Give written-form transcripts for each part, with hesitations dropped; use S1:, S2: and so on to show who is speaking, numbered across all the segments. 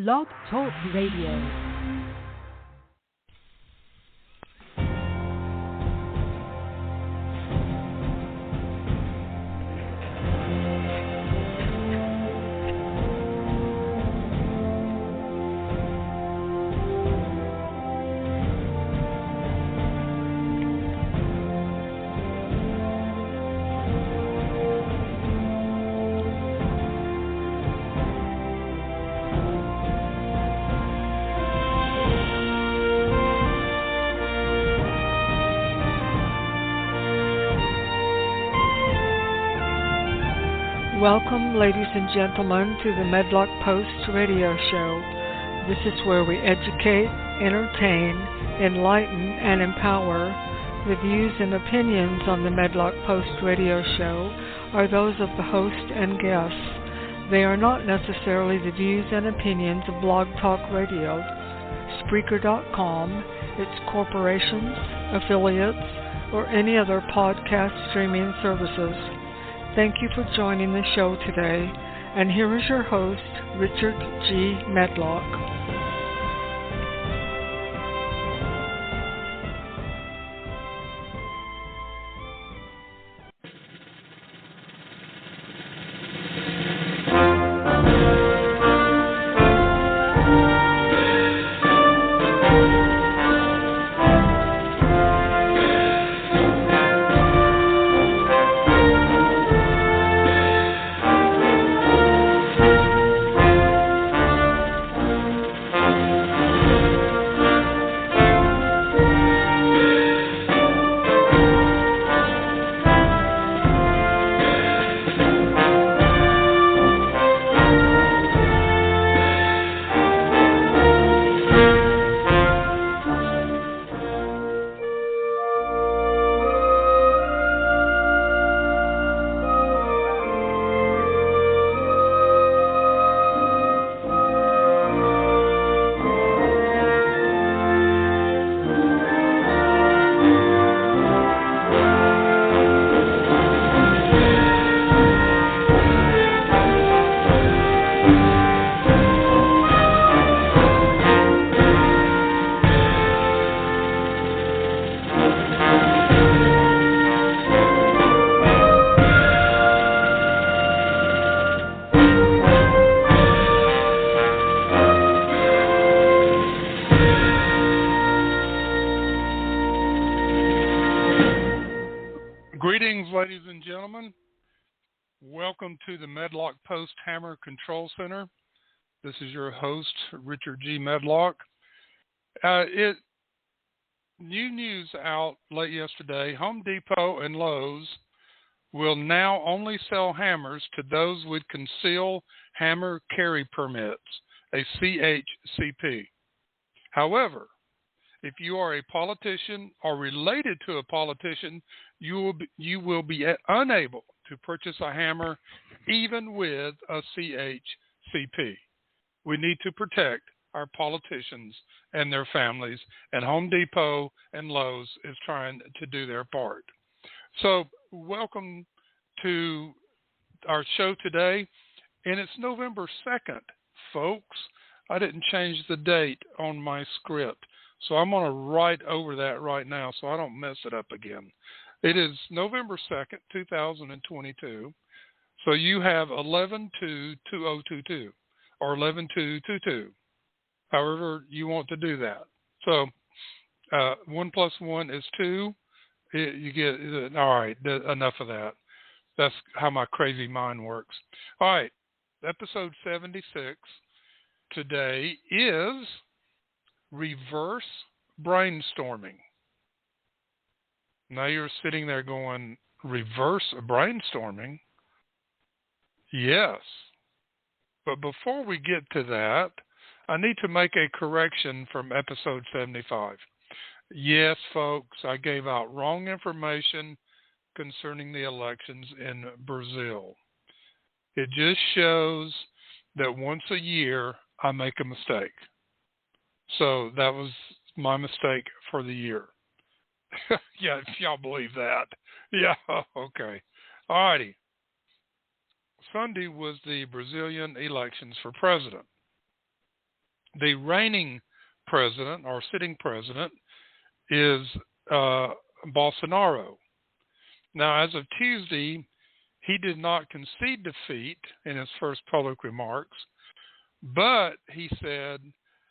S1: Blog Talk Radio.
S2: Welcome, ladies and gentlemen, to the Medlock Post radio show. This is where we educate, entertain, enlighten, and empower. The views and opinions on the Medlock Post radio show are those of the host and guests. They are not necessarily the views and opinions of Blog Talk Radio, Spreaker.com, its corporations, affiliates, or any other podcast streaming services. Thank you for joining the show today, and here is your host, Richard G. Medlock.
S3: Greetings, ladies and gentlemen. Welcome to the Medlock Post Hammer Control Center. This is your host, Richard G. Medlock. New news out late yesterday. Home Depot and Lowe's will now only sell hammers to those with concealed hammer carry permits, a CHCP. However, if you are a politician or related to a politician, you will be unable to purchase a hammer even with a CHCP. We need to protect our politicians and their families, and Home Depot and Lowe's is trying to do their part. So welcome to our show today, and it's November 2nd, folks. I didn't change the date on my script, so I'm going to write over that right now so I don't mess it up again. It is November 2nd, 2022, so you have 11/2/2022 or 11/2/22, however you want to do that. So 1 + 1 is 2. You get, all right, enough of that. That's how my crazy mind works. All right, episode 76 today is reverse brainstorming. Now you're sitting there going, reverse brainstorming? Yes. But before we get to that, I need to make a correction from episode 75. Yes, folks, I gave out wrong information concerning the elections in Brazil. It just shows that once a year I make a mistake. So that was my mistake for the year. Yeah, if y'all believe that. Yeah, okay. All righty. Sunday was the Brazilian elections for president. the reigning president or sitting president is Bolsonaro. Now, as of Tuesday, he did not concede defeat in his first public remarks, but he said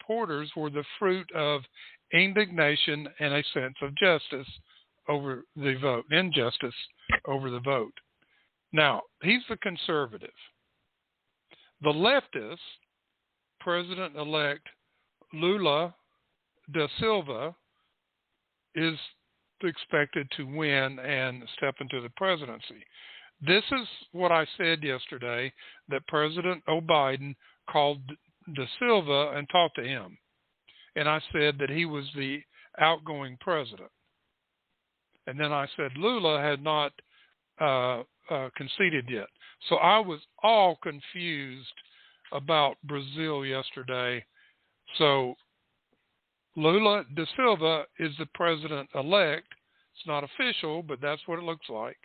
S3: supporters were the fruit of indignation and a sense of justice over the vote, injustice over the vote. Now, he's the conservative. The leftist, President-elect Lula da Silva, is expected to win and step into the presidency. This is what I said yesterday, that President Biden called da Silva and talked to him. And I said that he was the outgoing president. And then I said Lula had not conceded yet. So I was all confused about Brazil yesterday. So Lula da Silva is the president-elect. It's not official, but that's what it looks like.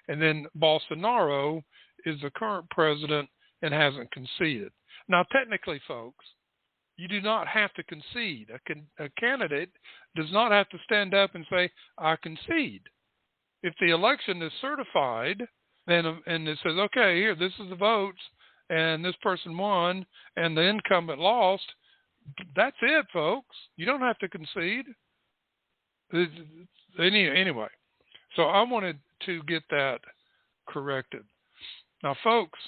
S3: And then Bolsonaro is the current president and hasn't conceded. Now, technically, folks, you do not have to concede. A candidate does not have to stand up and say, I concede. If the election is certified and it says, okay, here, this is the votes, and this person won, and the incumbent lost, that's it, folks. You don't have to concede. Anyway, so I wanted to get that corrected. Now, folks,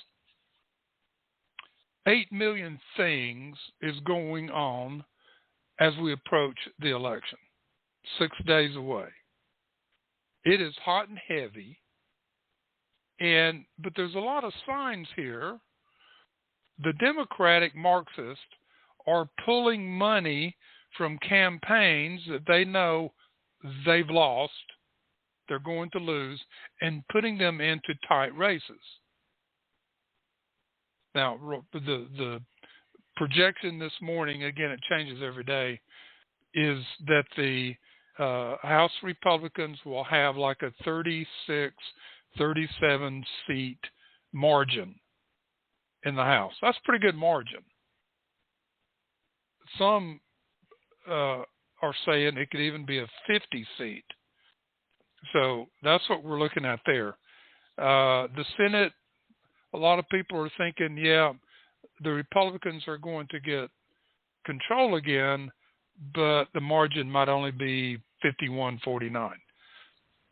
S3: 8 million things is going on as we approach the election, 6 days away. It is hot and heavy, but there's a lot of signs here. The Democratic Marxists are pulling money from campaigns that they know they've lost, they're going to lose, and putting them into tight races. Now, the projection this morning, again, it changes every day, is that the House Republicans will have like a 36, 37 seat margin in the House. That's a pretty good margin. Some are saying it could even be a 50 seat. So that's what we're looking at there. The Senate, a lot of people are thinking, yeah, the Republicans are going to get control again, but the margin might only be 51-49.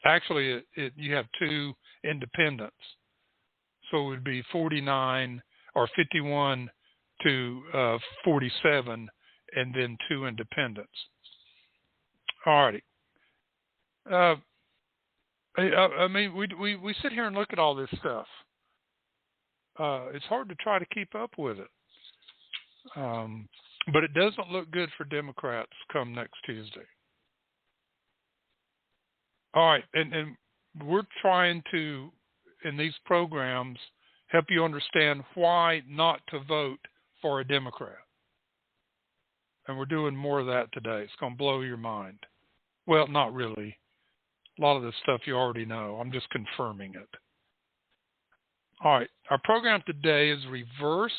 S3: Actually, you have two independents. So it would be 49 or 51 to 47, and then two independents. All righty. I mean, we sit here and look at all this stuff. It's hard to try to keep up with it. But it doesn't look good for Democrats come next Tuesday. All right, and we're trying to, in these programs, help you understand why not to vote for a Democrat. And we're doing more of that today. It's going to blow your mind. Well, not really. A lot of this stuff you already know. I'm just confirming it. All right, our program today is reverse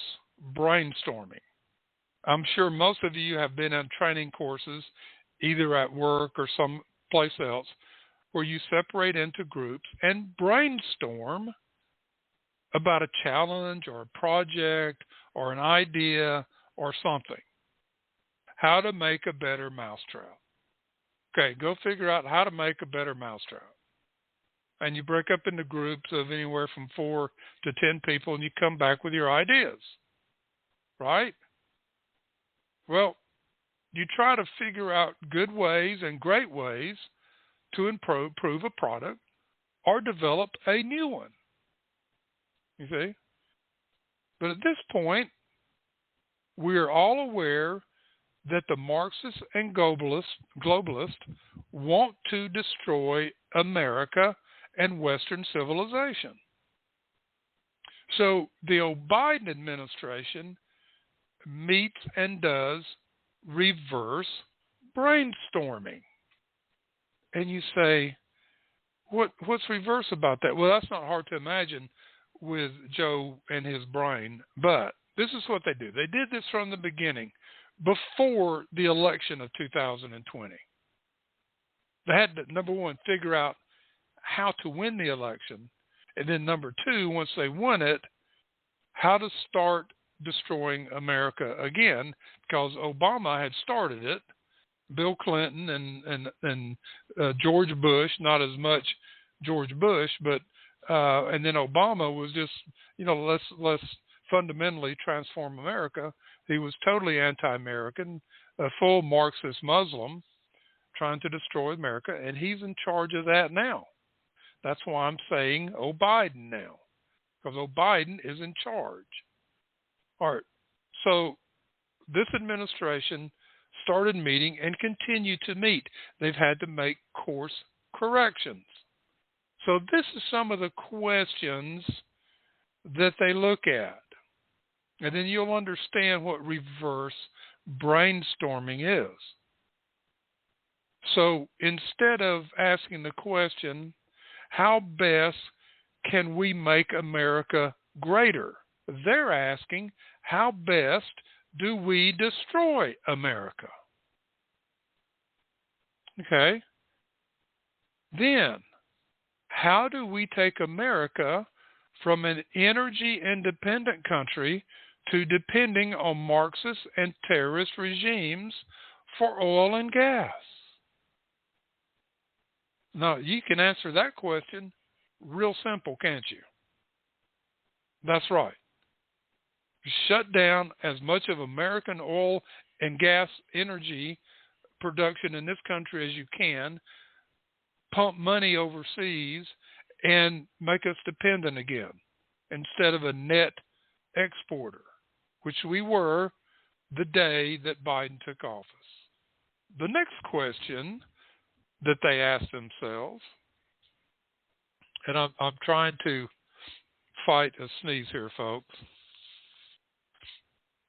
S3: brainstorming. I'm sure most of you have been in training courses, either at work or someplace else, where you separate into groups and brainstorm about a challenge or a project or an idea or something. How to make a better mousetrap. Okay, go figure out how to make a better mousetrap. And you break up into groups of anywhere from 4 to 10 people, and you come back with your ideas. Right? Well, you try to figure out good ways and great ways to improve a product or develop a new one. You see? But at this point, we are all aware that the Marxists and globalists want to destroy America and Western civilization. So the Biden administration meets and does reverse brainstorming. And you say, what's reverse about that? Well, that's not hard to imagine with Joe and his brain, but this is what they do. They did this from the beginning. before the election of 2020. They had to, number one, figure out how to win the election. And then number two, once they won it, how to start destroying America again, because Obama had started it. Bill Clinton and George Bush, not as much George Bush, but and then Obama was just, let's fundamentally transform America. He was totally anti-American, a full Marxist Muslim, trying to destroy America, and he's in charge of that now. That's why I'm saying Biden now, because Biden is in charge. All right, so this administration started meeting and continue to meet. They've had to make course corrections. So this is some of the questions that they look at. And then you'll understand what reverse brainstorming is. So instead of asking the question, how best can we make America greater? They're asking, how best do we destroy America? Okay. Then, how do we take America from an energy-independent country to depending on Marxist and terrorist regimes for oil and gas? Now, you can answer that question real simple, can't you? That's right. Shut down as much of American oil and gas energy production in this country as you can, pump money overseas, and make us dependent again instead of a net exporter, which we were the day that Biden took office. The next question that they asked themselves, and I'm trying to fight a sneeze here, folks.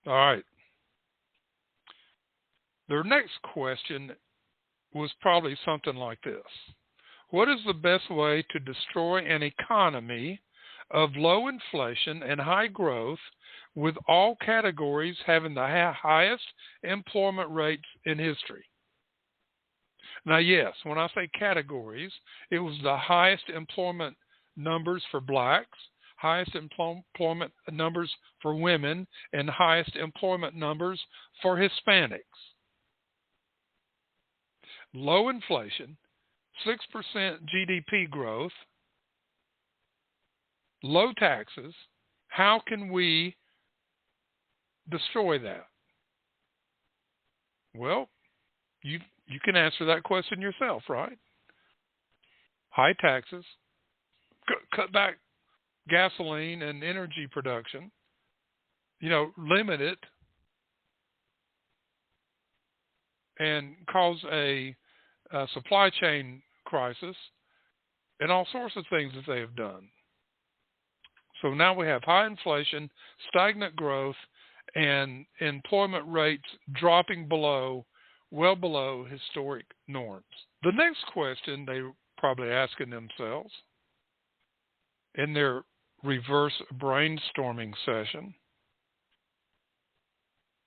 S3: All right. Their next question was probably something like this. What is the best way to destroy an economy of low inflation and high growth with all categories having the highest employment rates in history? Now, yes, when I say categories, it was the highest employment numbers for blacks, highest employment numbers for women, and highest employment numbers for Hispanics. Low inflation, 6% GDP growth, low taxes. How can we destroy that? Well, you can answer that question yourself, right? High taxes, cut back gasoline and energy production, limit it, and cause a supply chain crisis, and all sorts of things that they have done. So now we have high inflation, stagnant growth, and employment rates dropping well below historic norms. The next question they were probably asking themselves in their reverse brainstorming session,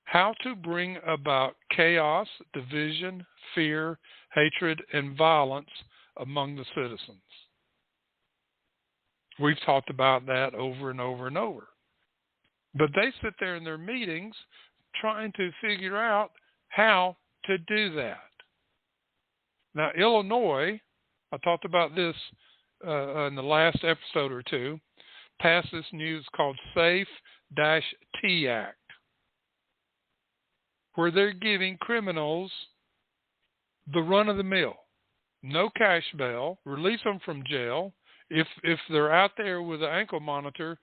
S3: how to bring about chaos, division, fear, hatred, and violence among the citizens. We've talked about that over and over and over. But they sit there in their meetings trying to figure out how to do that. Now, Illinois, I talked about this in the last episode or two, passed this news called Safe-T Act, where they're giving criminals the run of the mill, no cash bail, release them from jail. If they're out there with an ankle monitor,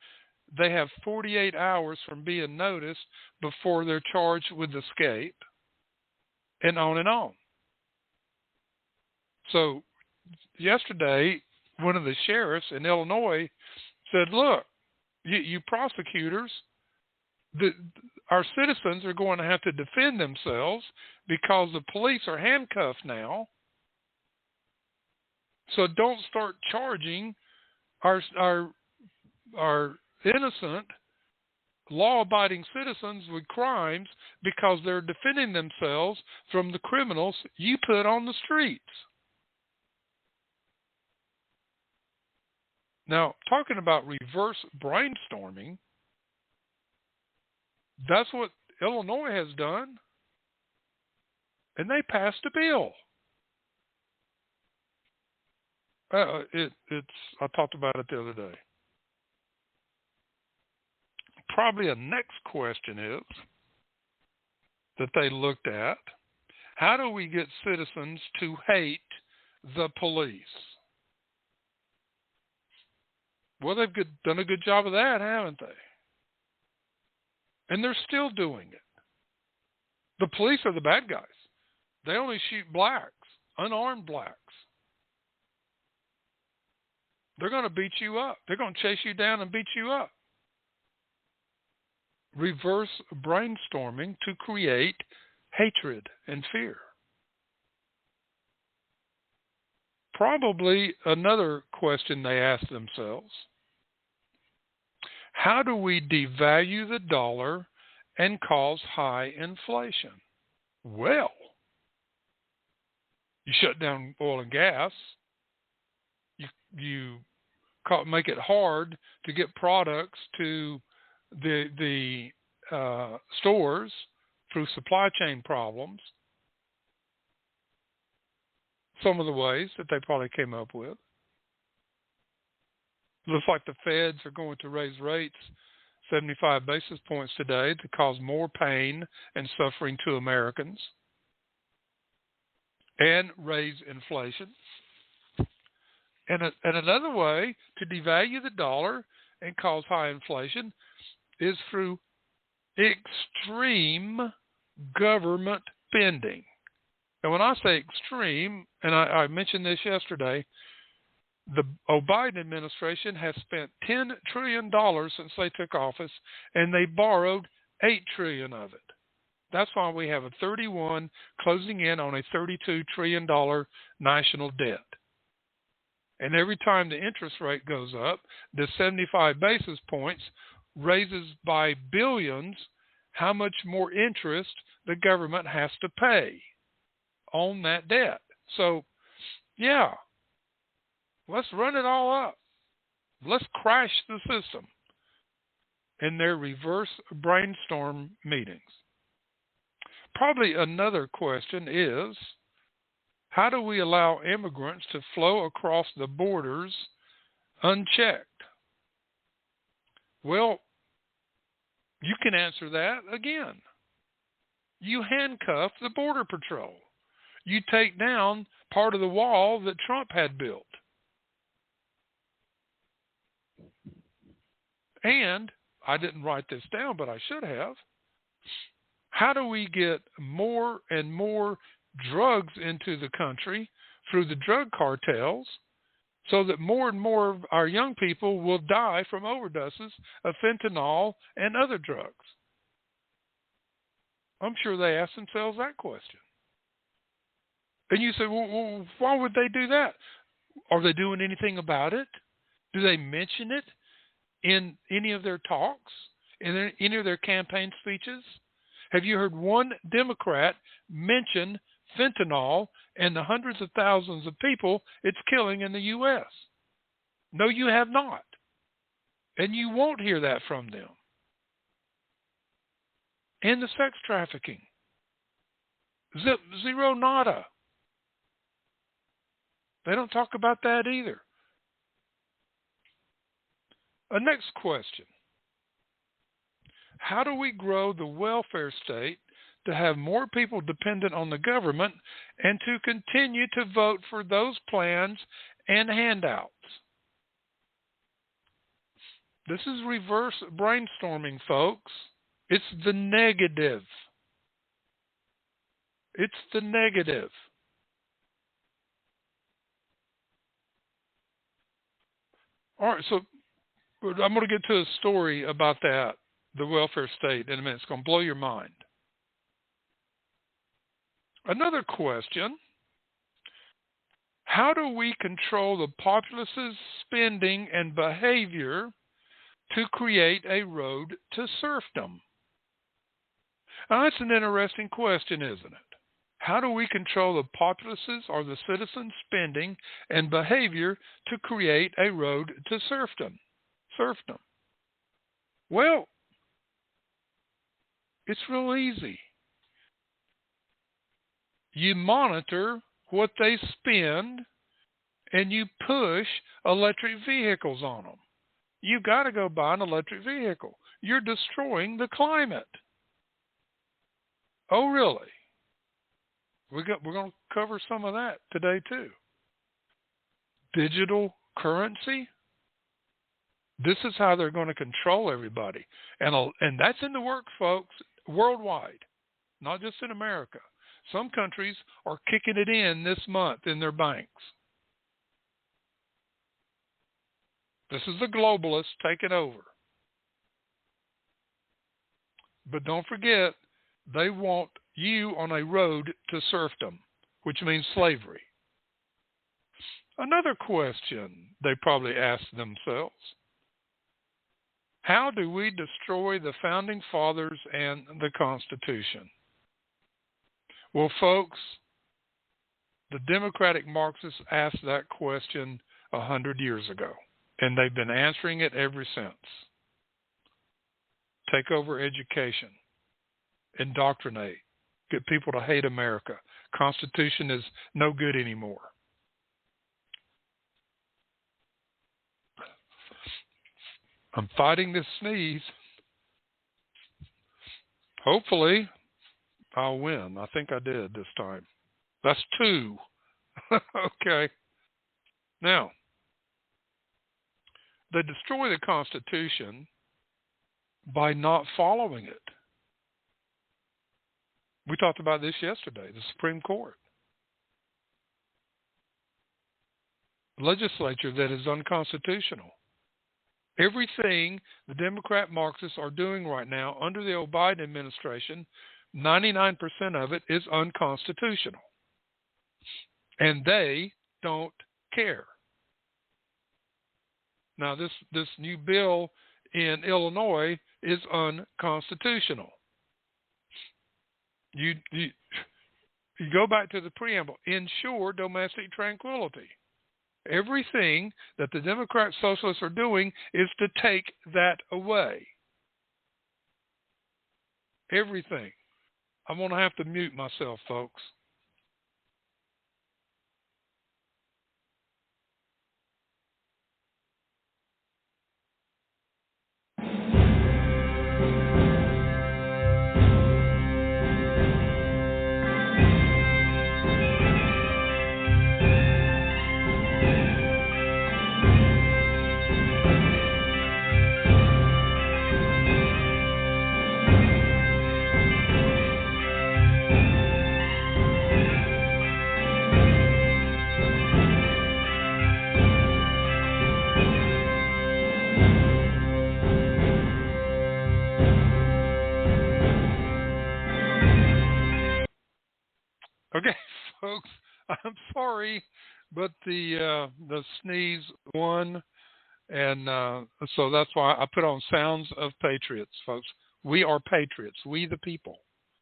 S3: they have 48 hours from being noticed before they're charged with escape, and on and on. So yesterday, one of the sheriffs in Illinois said, look, you prosecutors, our citizens are going to have to defend themselves because the police are handcuffed now. So don't start charging our innocent law-abiding citizens with crimes because they're defending themselves from the criminals you put on the streets. Now, talking about reverse brainstorming, that's what Illinois has done, and they passed a bill. I talked about it the other day. Probably a next question is that they looked at, how do we get citizens to hate the police? Well, they've done a good job of that, haven't they? And they're still doing it. The police are the bad guys. They only shoot blacks, unarmed blacks. They're going to beat you up. They're going to chase you down and beat you up. Reverse brainstorming to create hatred and fear. Probably another question they ask themselves, how do we devalue the dollar and cause high inflation? Well, you shut down oil and gas. You make it hard to get products to the stores through supply chain problems. Some of the ways that they probably came up with. Looks like the feds are going to raise rates 75 basis points today to cause more pain and suffering to Americans and raise inflation. And another way to devalue the dollar and cause high inflation is through extreme government spending. And when I say extreme, and I mentioned this yesterday, the Biden administration has spent $10 trillion since they took office, and they borrowed $8 trillion of it. That's why we have a 31 closing in on a $32 trillion national debt. And every time the interest rate goes up, the 75 basis points raises by billions how much more interest the government has to pay on that debt. So, yeah, let's run it all up. Let's crash the system in their reverse brainstorm meetings. Probably another question is, how do we allow immigrants to flow across the borders unchecked? Well, you can answer that again. You handcuff the Border Patrol. You take down part of the wall that Trump had built. And I didn't write this down, but I should have. How do we get more and more drugs into the country through the drug cartels so that more and more of our young people will die from overdoses of fentanyl and other drugs? I'm sure they ask themselves that question. And you say, well, why would they do that? Are they doing anything about it? Do they mention it in any of their talks, in any of their campaign speeches? Have you heard one Democrat mention fentanyl and the hundreds of thousands of people it's killing in the U.S.? No, you have not. And you won't hear that from them. And the sex trafficking. Zero nada. They don't talk about that either. A next question. How do we grow the welfare state to have more people dependent on the government and to continue to vote for those plans and handouts? This is reverse brainstorming, folks. It's the negative. It's the negative. All right, so I'm going to get to a story about that, the welfare state, in a minute. It's going to blow your mind. Another question, how do we control the populace's spending and behavior to create a road to serfdom? Now, that's an interesting question, isn't it? How do we control the populace's or the citizens' spending and behavior to create a road to serfdom? Well, it's real easy. You monitor what they spend and you push electric vehicles on them. You've got to go buy an electric vehicle. You're destroying the climate. Oh, really? We're going to cover some of that today, too. Digital currency. This is how they're going to control everybody. And that's in the works, folks, worldwide, not just in America. Some countries are kicking it in this month in their banks. This is the globalists taking over. But don't forget, they want you on a road to serfdom, which means slavery. Another question they probably ask themselves: how do we destroy the Founding Fathers and the Constitution? Well, folks, the Democratic Marxists asked that question 100 years ago, and they've been answering it ever since. Take over education, indoctrinate, get people to hate America. Constitution is no good anymore. I'm fighting this sneeze. Hopefully, I'll win. I think I did this time. That's 2. Okay. Now, they destroy the Constitution by not following it. We talked about this yesterday, the Supreme Court. Legislature that is unconstitutional. Everything the Democrat Marxists are doing right now under the Biden administration, 99% of it is unconstitutional. And they don't care. Now, this new bill in Illinois is unconstitutional. You go back to the preamble. Ensure domestic tranquility. Everything that the Democrat Socialists are doing is to take that away. Everything. I'm going to have to mute myself, folks. Okay, folks, I'm sorry, but the sneeze won, and so that's why I put on Sounds of Patriots, folks. We are patriots, we the people.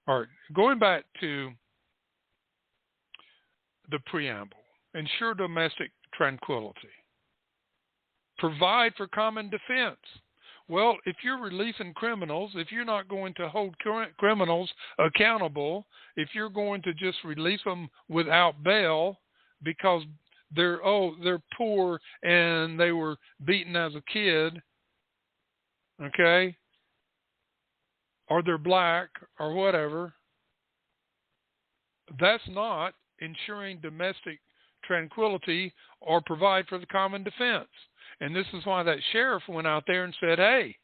S3: All right, going back to the preamble, ensure domestic tranquility. Provide for common defense. Well, if you're releasing criminals, if you're not going to hold current criminals accountable, if you're going to just release them without bail because they're poor and they were beaten as a kid, okay, or they're black or whatever, that's not ensuring domestic tranquility or provide for the common defense. And this is why that sheriff went out there and said, hey,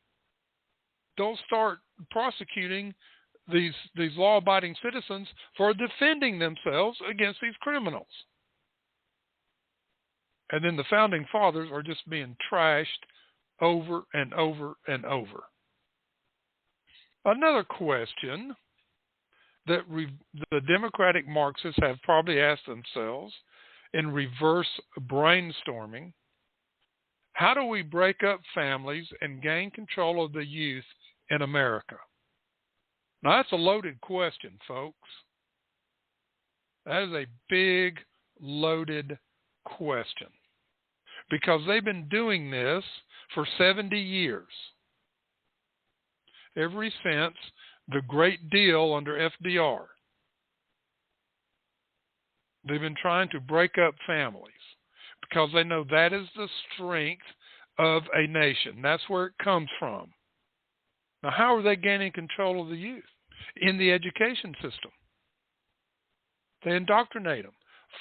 S3: don't start prosecuting these law-abiding citizens for defending themselves against these criminals. And then the Founding Fathers are just being trashed over and over and over. Another question that the Democratic Marxists have probably asked themselves in reverse brainstorming: How do we break up families and gain control of the youth in America? Now, that's a loaded question, folks. That is a big, loaded question, because they've been doing this for 70 years, ever since the Great Deal under FDR. They've been trying to break up families because they know that is the strength of a nation. That's where it comes from. Now, how are they gaining control of the youth? In the education system. They indoctrinate them.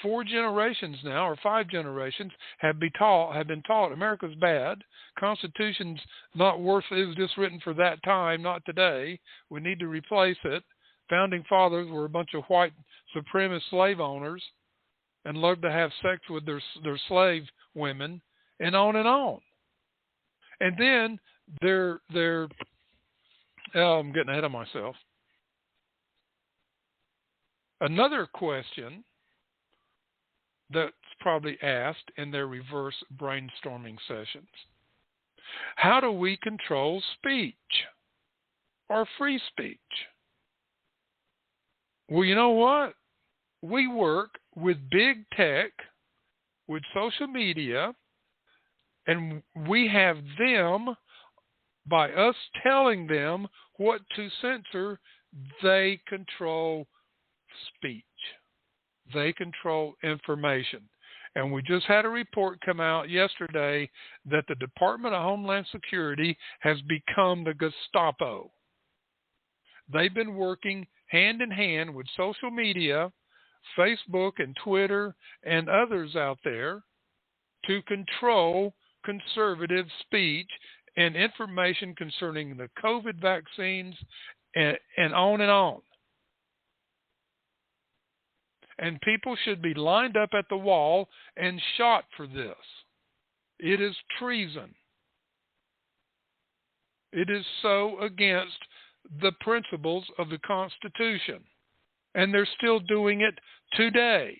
S3: 4 generations now, or 5 generations, have been taught America's bad. Constitution's not worth it. It was just written for that time, not today. We need to replace it. Founding fathers were a bunch of white supremacist slave owners and loved to have sex with their slave women, and on and on. And then I'm getting ahead of myself. Another question that's probably asked in their reverse brainstorming sessions: how do we control speech or free speech? Well, you know what? We work with big tech, with social media, and we have them, by us telling them what to censor, they control speech. They control information. And we just had a report come out yesterday that the Department of Homeland Security has become the Gestapo. They've been working hand in hand with social media, Facebook and Twitter and others out there, to control conservative speech and information concerning the COVID vaccines and on and on. And people should be lined up at the wall and shot for this. It is treason. It is so against the principles of the Constitution. And they're still doing it today.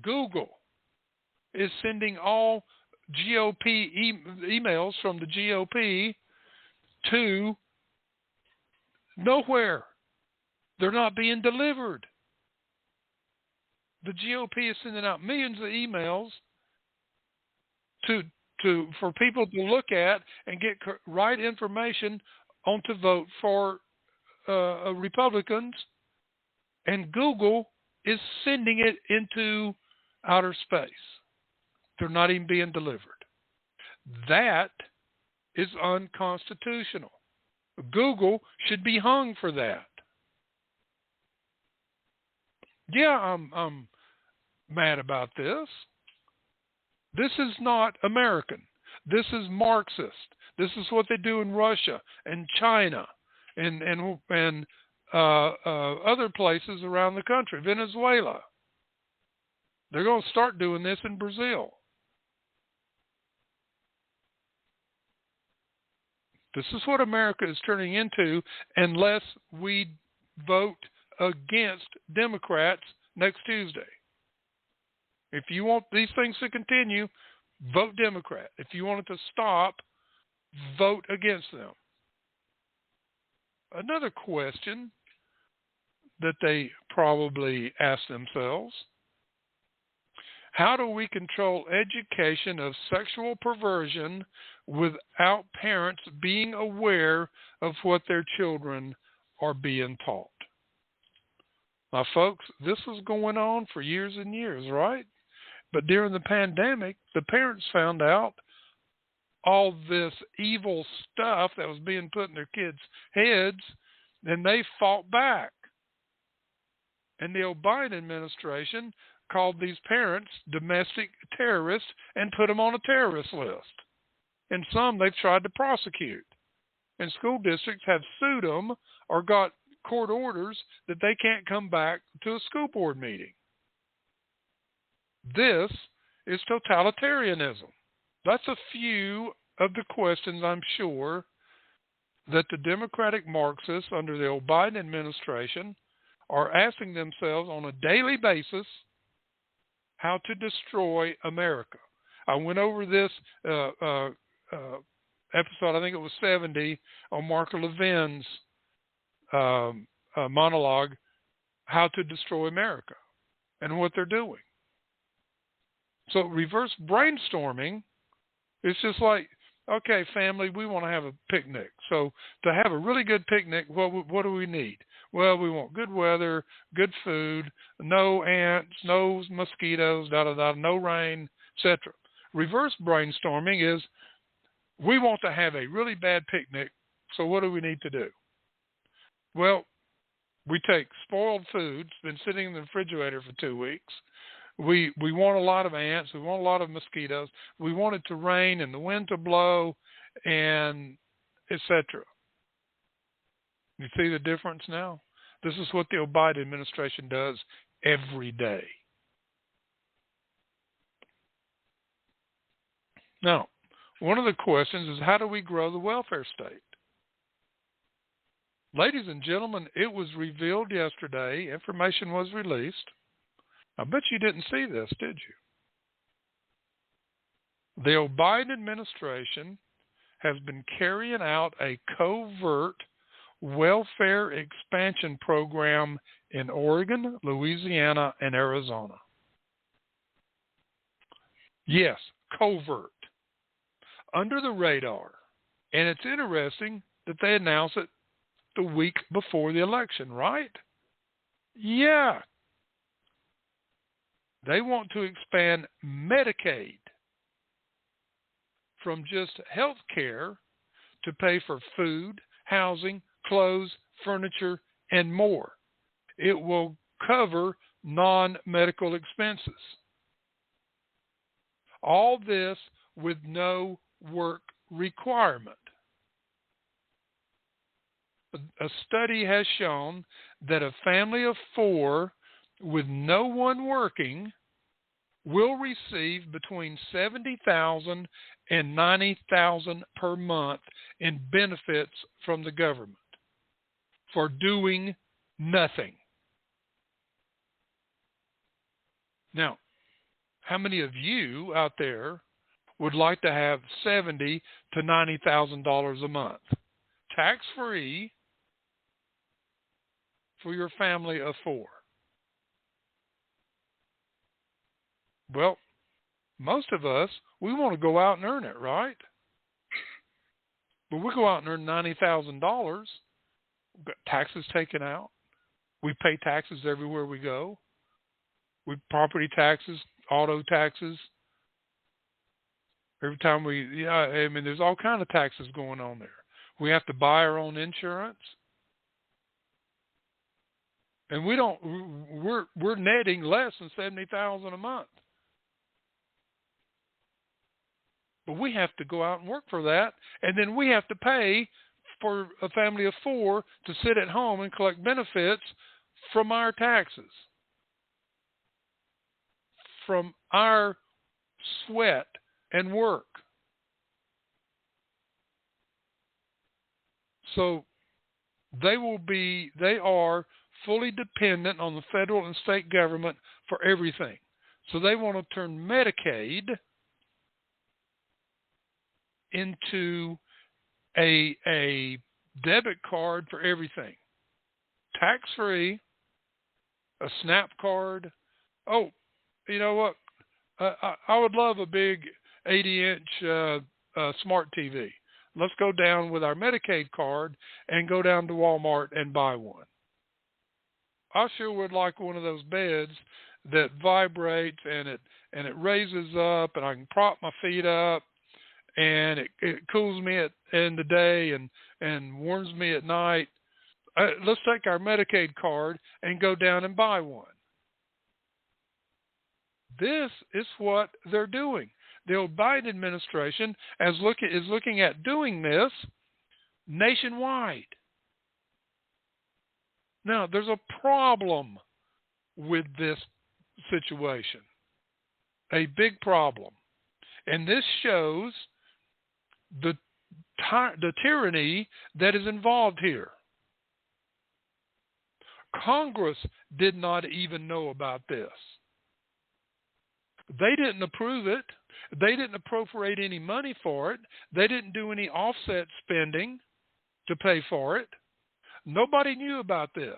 S3: Google is sending all GOP emails from the GOP to nowhere. They're not being delivered. The GOP is sending out millions of emails for people to look at and get right information on to vote for Republicans, and Google is sending it into outer space. They're not even being delivered. That is unconstitutional. Google should be hung for that. Yeah, I'm mad about this. This is not American. This is Marxist. This is what they do in Russia and China and other places around the country, Venezuela. They're going to start doing this in Brazil. This is what America is turning into unless we vote against Democrats next Tuesday. If you want these things to continue, vote Democrat. If you want it to stop, vote against them. Another question that they probably ask themselves: how do we control education of sexual perversion without parents being aware of what their children are being taught? Now, folks, this was going on for years and years, right? But during the pandemic, the parents found out all this evil stuff that was being put in their kids' heads, and they fought back. And the Obama administration called these parents domestic terrorists and put them on a terrorist list. And some they've tried to prosecute. And school districts have sued them or got court orders that they can't come back to a school board meeting. This is totalitarianism. That's a few of the questions, I'm sure, that the Democratic Marxists under the Biden administration are asking themselves on a daily basis: how to destroy America, I went over this episode, I think it was 70, on Marco Levin's monologue, How to Destroy America, and what they're doing. So reverse brainstorming is just like, okay, family, we want to have a picnic. So to have a really good picnic, what do we need? Well, we want good weather, good food, no ants, no mosquitoes, no rain, etc. Reverse brainstorming is, we want to have a really bad picnic, so what do we need to do? Well, we take spoiled food, it's been sitting in the refrigerator for 2 weeks. We want a lot of ants, we want a lot of mosquitoes, we want it to rain and the wind to blow, and etc. You see the difference now? This is what the Biden administration does every day. Now, one of the questions is, how do we grow the welfare state? Ladies and gentlemen, it was revealed yesterday, information was released. I bet you didn't see this, did you? The Biden administration has been carrying out a covert welfare expansion program in Oregon, Louisiana, and Arizona. Yes, covert. Under the radar. And it's interesting that they announce it the week before the election, right? Yeah. They want to expand Medicaid from just health care to pay for food, housing, clothes, furniture, and more. It will cover non-medical expenses. All this with no work requirement. A study has shown that a family of 4 with no one working will receive between $70,000 and $90,000 per month in benefits from the government for doing nothing. Now, how many of you out there would like to have $70,000 to $90,000 a month, tax-free, for your family of 4? Well, most of us, we want to go out and earn it, right? But we go out and earn $90,000, taxes taken out. We pay taxes everywhere we go. We property taxes, auto taxes. Every time there's all kinds of taxes going on there. We have to buy our own insurance. And we're netting less than $70,000 a month. But we have to go out and work for that, and then we have to pay for a family of 4 to sit at home and collect benefits from our taxes, from our sweat and work. So they are fully dependent on the federal and state government for everything. So they want to turn Medicaid into a debit card for everything. Tax-free, a SNAP card. Oh, you know what? I would love a big 80-inch smart TV. Let's go down with our Medicaid card and go down to Walmart and buy one. I sure would like one of those beds that vibrates and it raises up, and I can prop my feet up, and it cools me in the day and warms me at night. Let's take our Medicaid card and go down and buy one. This is what they're doing. The Biden administration is looking at doing this nationwide. Now, there's a problem with this situation, a big problem. And this shows the tyranny that is involved here. Congress did not even know about this. They didn't approve it. They didn't appropriate any money for it. They didn't do any offset spending to pay for it. Nobody knew about this.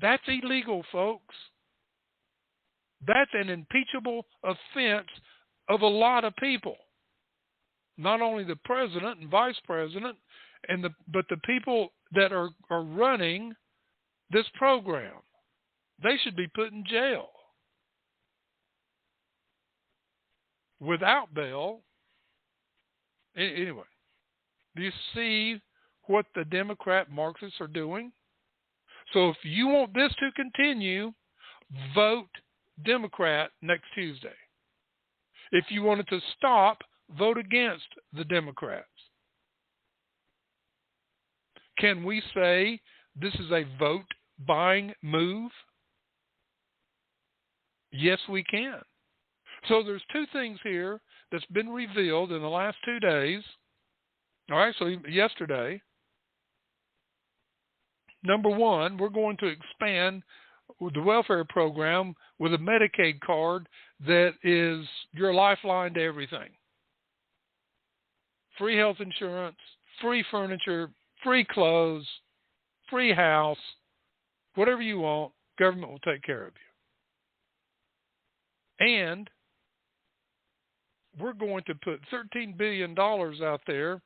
S3: That's illegal, folks. That's an impeachable offense of a lot of people. Not only the president and vice president, but the people that are running this program. They should be put in jail without bail. Anyway, do you see what the Democrat Marxists are doing? So if you want this to continue, vote Democrat next Tuesday. If you want it to stop, vote against the Democrats. Can we say this is a vote-buying move? Yes, we can. So there's two things here that's been revealed in the last 2 days, or actually yesterday. Number one, we're going to expand the welfare program with a Medicaid card that is your lifeline to everything. Free health insurance, free furniture, free clothes, free house, whatever you want, government will take care of you. And we're going to put $13 billion out there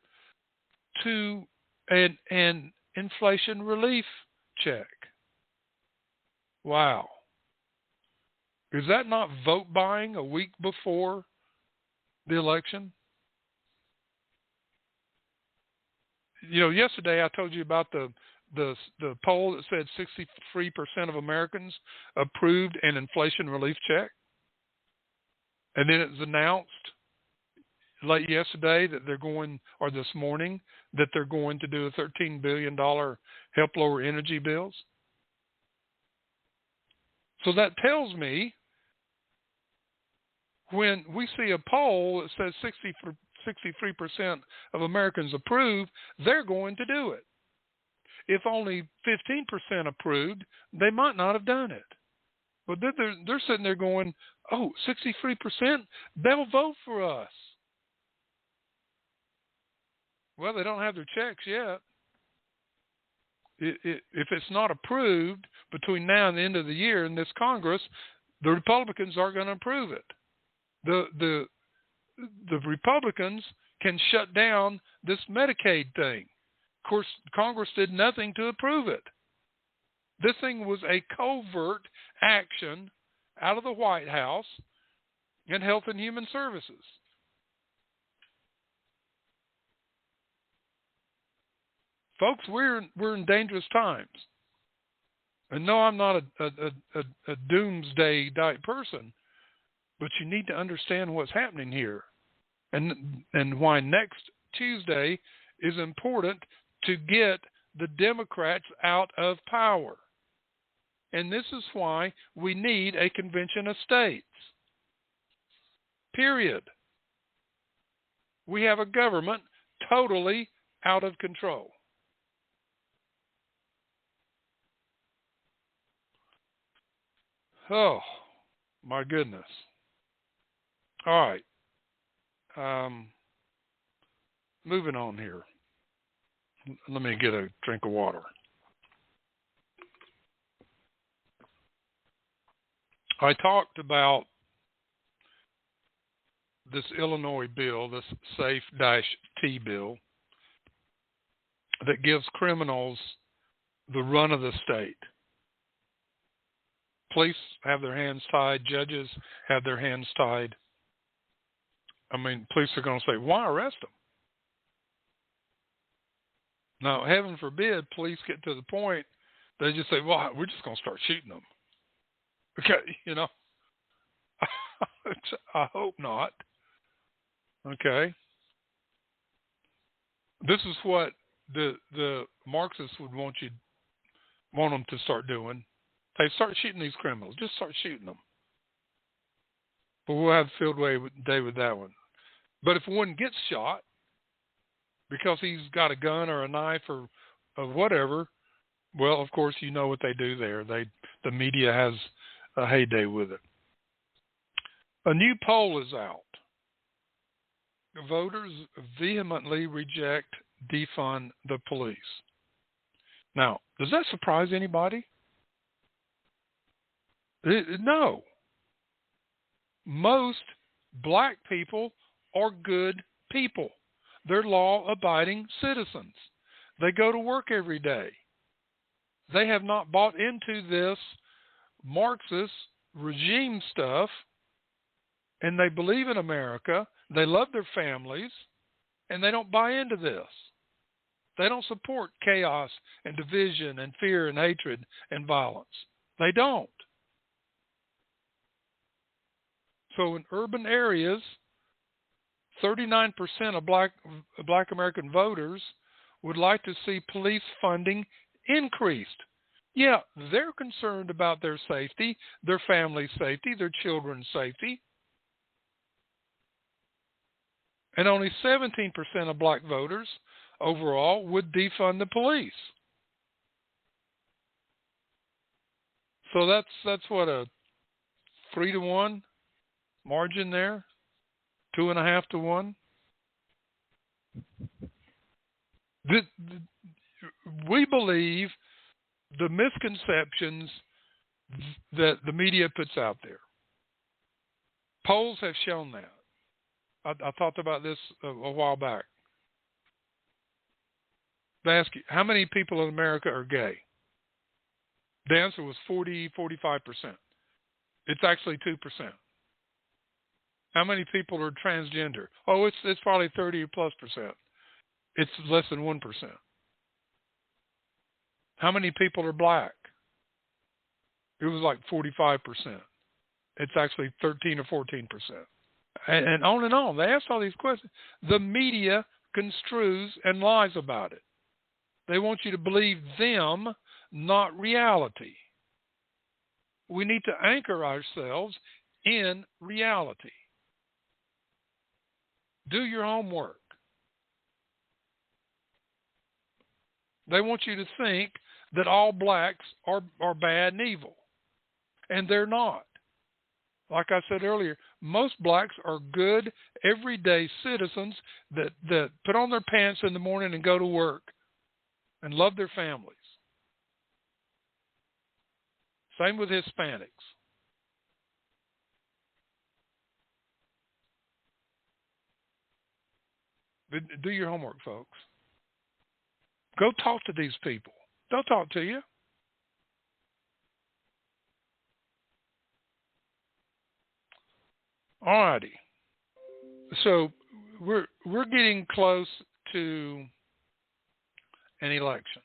S3: to an inflation relief check. Wow. Is that not vote buying a week before the election? You know, yesterday I told you about the poll that said 63% of Americans approved an inflation relief check. And then it was announced late yesterday that they're going, or this morning, that they're going to do a $13 billion help lower energy bills. So that tells me when we see a poll that says 63% of Americans approve, they're going to do it. If only 15% approved, they might not have done it. But they're sitting there going, oh, 63%, they'll vote for us. Well, they don't have their checks yet. If it's not approved between now and the end of the year in this Congress, the Republicans aren't going to approve it. The Republicans can shut down this Medicaid thing. Of course, Congress did nothing to approve it. This thing was a covert action out of the White House and Health and Human Services. Folks, we're in dangerous times. And no, I'm not a doomsday type person, but you need to understand what's happening here and why next Tuesday is important to get the Democrats out of power. And this is why we need a convention of states. Period. We have a government totally out of control. Oh, my goodness. All right. Moving on here. Let me get a drink of water. I talked about this Illinois bill, this SAFE-T bill, that gives criminals the run of the state. Police have their hands tied. Judges have their hands tied. I mean, police are going to say, why arrest them? Now, heaven forbid, police get to the point, they just say, well, we're just going to start shooting them. Okay, you know, I hope not. Okay. This is what the Marxists would want them to start doing. They start shooting these criminals. Just start shooting them. But we'll have a field day with that one. But if one gets shot because he's got a gun or a knife or whatever, well, of course, you know what they do there. The media has a heyday with it. A new poll is out. Voters vehemently reject defund the police. Now, does that surprise anybody? No. Most black people are good people. They're law-abiding citizens. They go to work every day. They have not bought into this Marxist regime stuff, and they believe in America. They love their families, and they don't buy into this. They don't support chaos and division and fear and hatred and violence. They don't. So in urban areas, 39% of black American voters would like to see police funding increased. Yeah, they're concerned about their safety, their family's safety, their children's safety. And only 17% of black voters overall would defund the police. So that's what, a 3-to-1 margin there, 2.5 to 1. We believe the misconceptions that the media puts out there. Polls have shown that. I talked about this a while back. They ask you, how many people in America are gay? The answer was 45%. It's actually 2%. How many people are transgender? Oh, it's probably 30+%. It's less than 1%. How many people are black? It was like 45%. It's actually 13 or 14%. And on and on. They asked all these questions. The media construes and lies about it. They want you to believe them, not reality. We need to anchor ourselves in reality. Do your homework. They want you to think that all blacks are bad and evil. And they're not. Like I said earlier, most blacks are good, everyday citizens that put on their pants in the morning and go to work and love their families. Same with Hispanics. Do your homework, folks. Go talk to these people. They'll talk to you. All righty. So we're getting close to an election.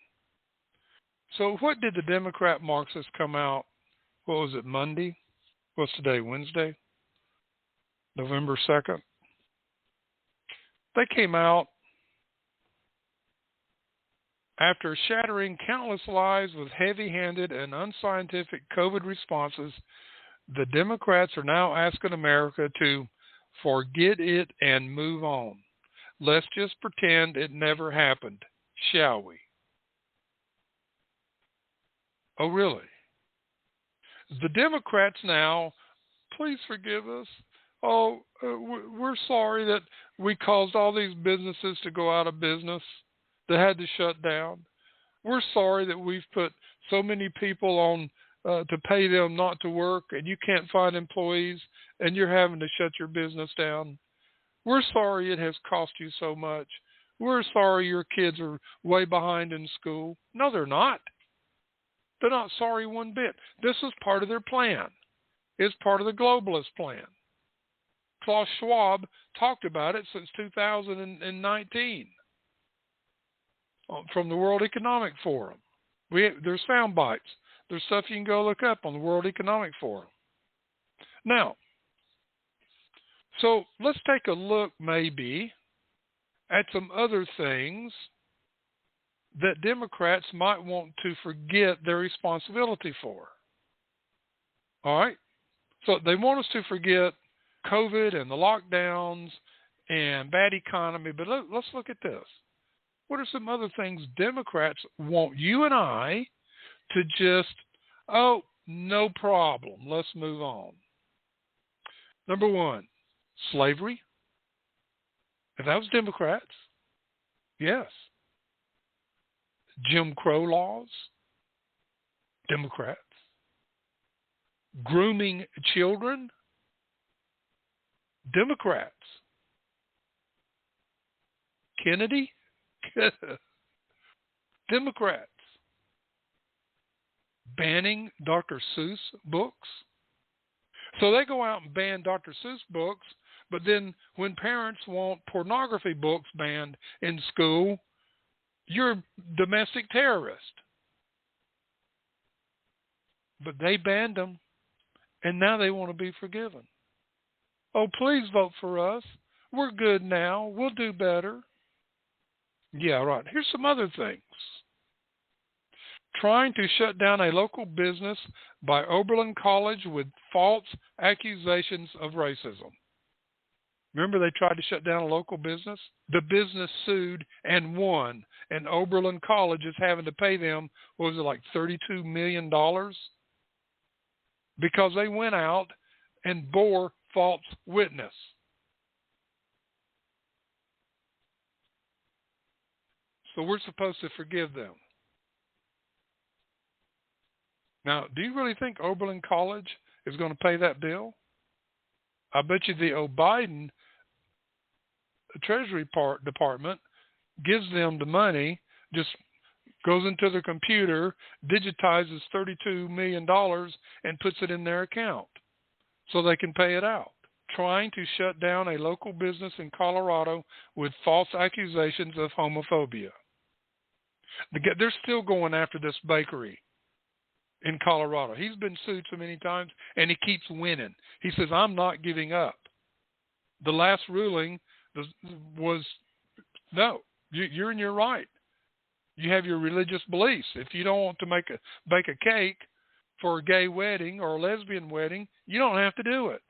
S3: So what did the Democrat Marxists come out? What was it, Monday? What's today, Wednesday? November 2nd? They came out after shattering countless lies with heavy-handed and unscientific COVID responses. The Democrats are now asking America to forget it and move on. Let's just pretend it never happened, shall we? Oh, really? The Democrats now, please forgive us. Oh, we're sorry that we caused all these businesses to go out of business, that had to shut down. We're sorry that we've put so many people on to pay them not to work, and you can't find employees, and you're having to shut your business down. We're sorry it has cost you so much. We're sorry your kids are way behind in school. No, they're not. They're not sorry one bit. This is part of their plan. It's part of the globalist plan. Klaus Schwab talked about it since 2019 from the World Economic Forum. There's sound bites. There's stuff you can go look up on the World Economic Forum. Now, so let's take a look maybe at some other things that Democrats might want to forget their responsibility for. All right? So they want us to forget COVID and the lockdowns and bad economy, but let's look at this. What are some other things Democrats want you and I to just, No problem. Let's move on. Number one, slavery. If that was Democrats, yes. Jim Crow laws, Democrats. Grooming children, Democrats. Kennedy, Democrats. Banning Dr. Seuss books. So they go out and ban Dr. Seuss books, but then when parents want pornography books banned in school, you're a domestic terrorist. But they banned them, and now they want to be forgiven. Oh, please vote for us. We're good now. We'll do better. Yeah, right. Here's some other things. Trying to shut down a local business by Oberlin College with false accusations of racism. Remember they tried to shut down a local business? The business sued and won, and Oberlin College is having to pay them, what was it, like $32 million? Because they went out and bore false witness. So we're supposed to forgive them. Now, do you really think Oberlin College is going to pay that bill? I bet you the Biden Treasury Department gives them the money, just goes into their computer, digitizes $32 million, and puts it in their account so they can pay it out. Trying to shut down a local business in Colorado with false accusations of homophobia. They're still going after this bakery in Colorado. He's been sued so many times, and he keeps winning. He says, I'm not giving up. The last ruling was, no, you're in your right. You have your religious beliefs. If you don't want to bake a cake for a gay wedding or a lesbian wedding, you don't have to do it.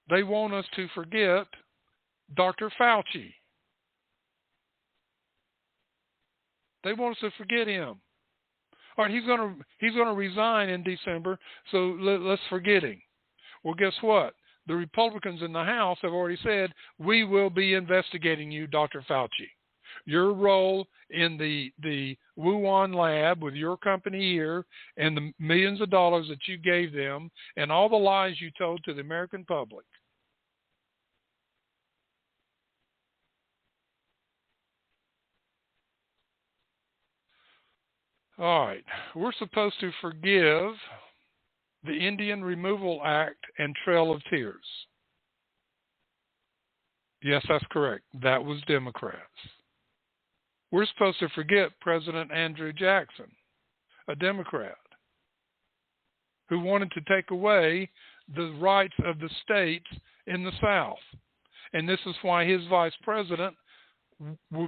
S3: They want us to forget Dr. Fauci. They want us to forget him. All right, he's going to resign in December, so let's forget him. Well, guess what? The Republicans in the House have already said, we will be investigating you, Dr. Fauci. Your role in the Wuhan lab with your company here and the millions of dollars that you gave them and all the lies you told to the American public. All right, we're supposed to forgive the Indian Removal Act and Trail of Tears. Yes, that's correct. That was Democrats. We're supposed to forget President Andrew Jackson, a Democrat, who wanted to take away the rights of the states in the South. And this is why his vice president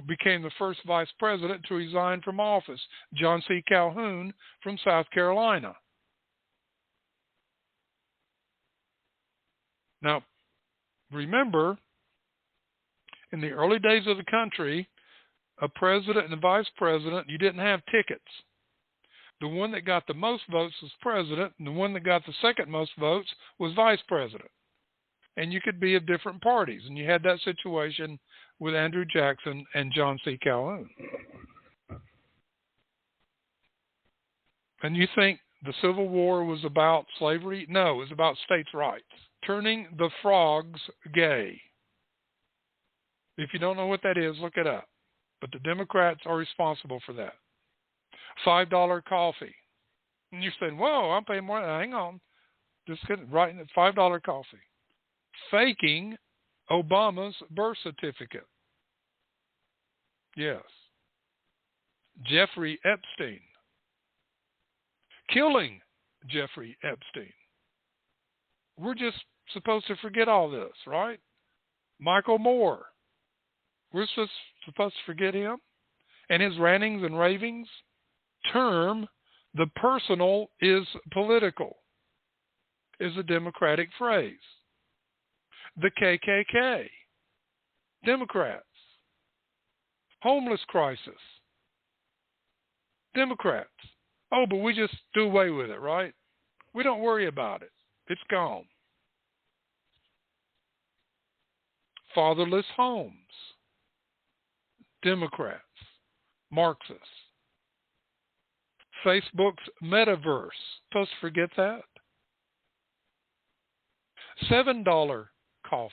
S3: became the first vice president to resign from office, John C. Calhoun from South Carolina. Now, remember, in the early days of the country, a president and a vice president, you didn't have tickets. The one that got the most votes was president, and the one that got the second most votes was vice president. And you could be of different parties, and you had that situation with Andrew Jackson and John C. Calhoun. And you think the Civil War was about slavery? No, it was about states' rights. Turning the frogs gay. If you don't know what that is, look it up. But the Democrats are responsible for that. $5 coffee. And you're saying, whoa, I'm paying more. Hang on. Just kidding. Right, $5 coffee. Faking Obama's birth certificate. Yes. Jeffrey Epstein. Killing Jeffrey Epstein. We're just supposed to forget all this, right? Michael Moore. We're supposed to forget him and his rantings and ravings. Term, the personal is political, is a Democratic phrase. The KKK, Democrats. Homeless crisis, Democrats. Oh, but we just do away with it, right? We don't worry about it. It's gone. Fatherless homes. Democrats. Marxists. Facebook's metaverse. Supposed to forget that? $7 coffee.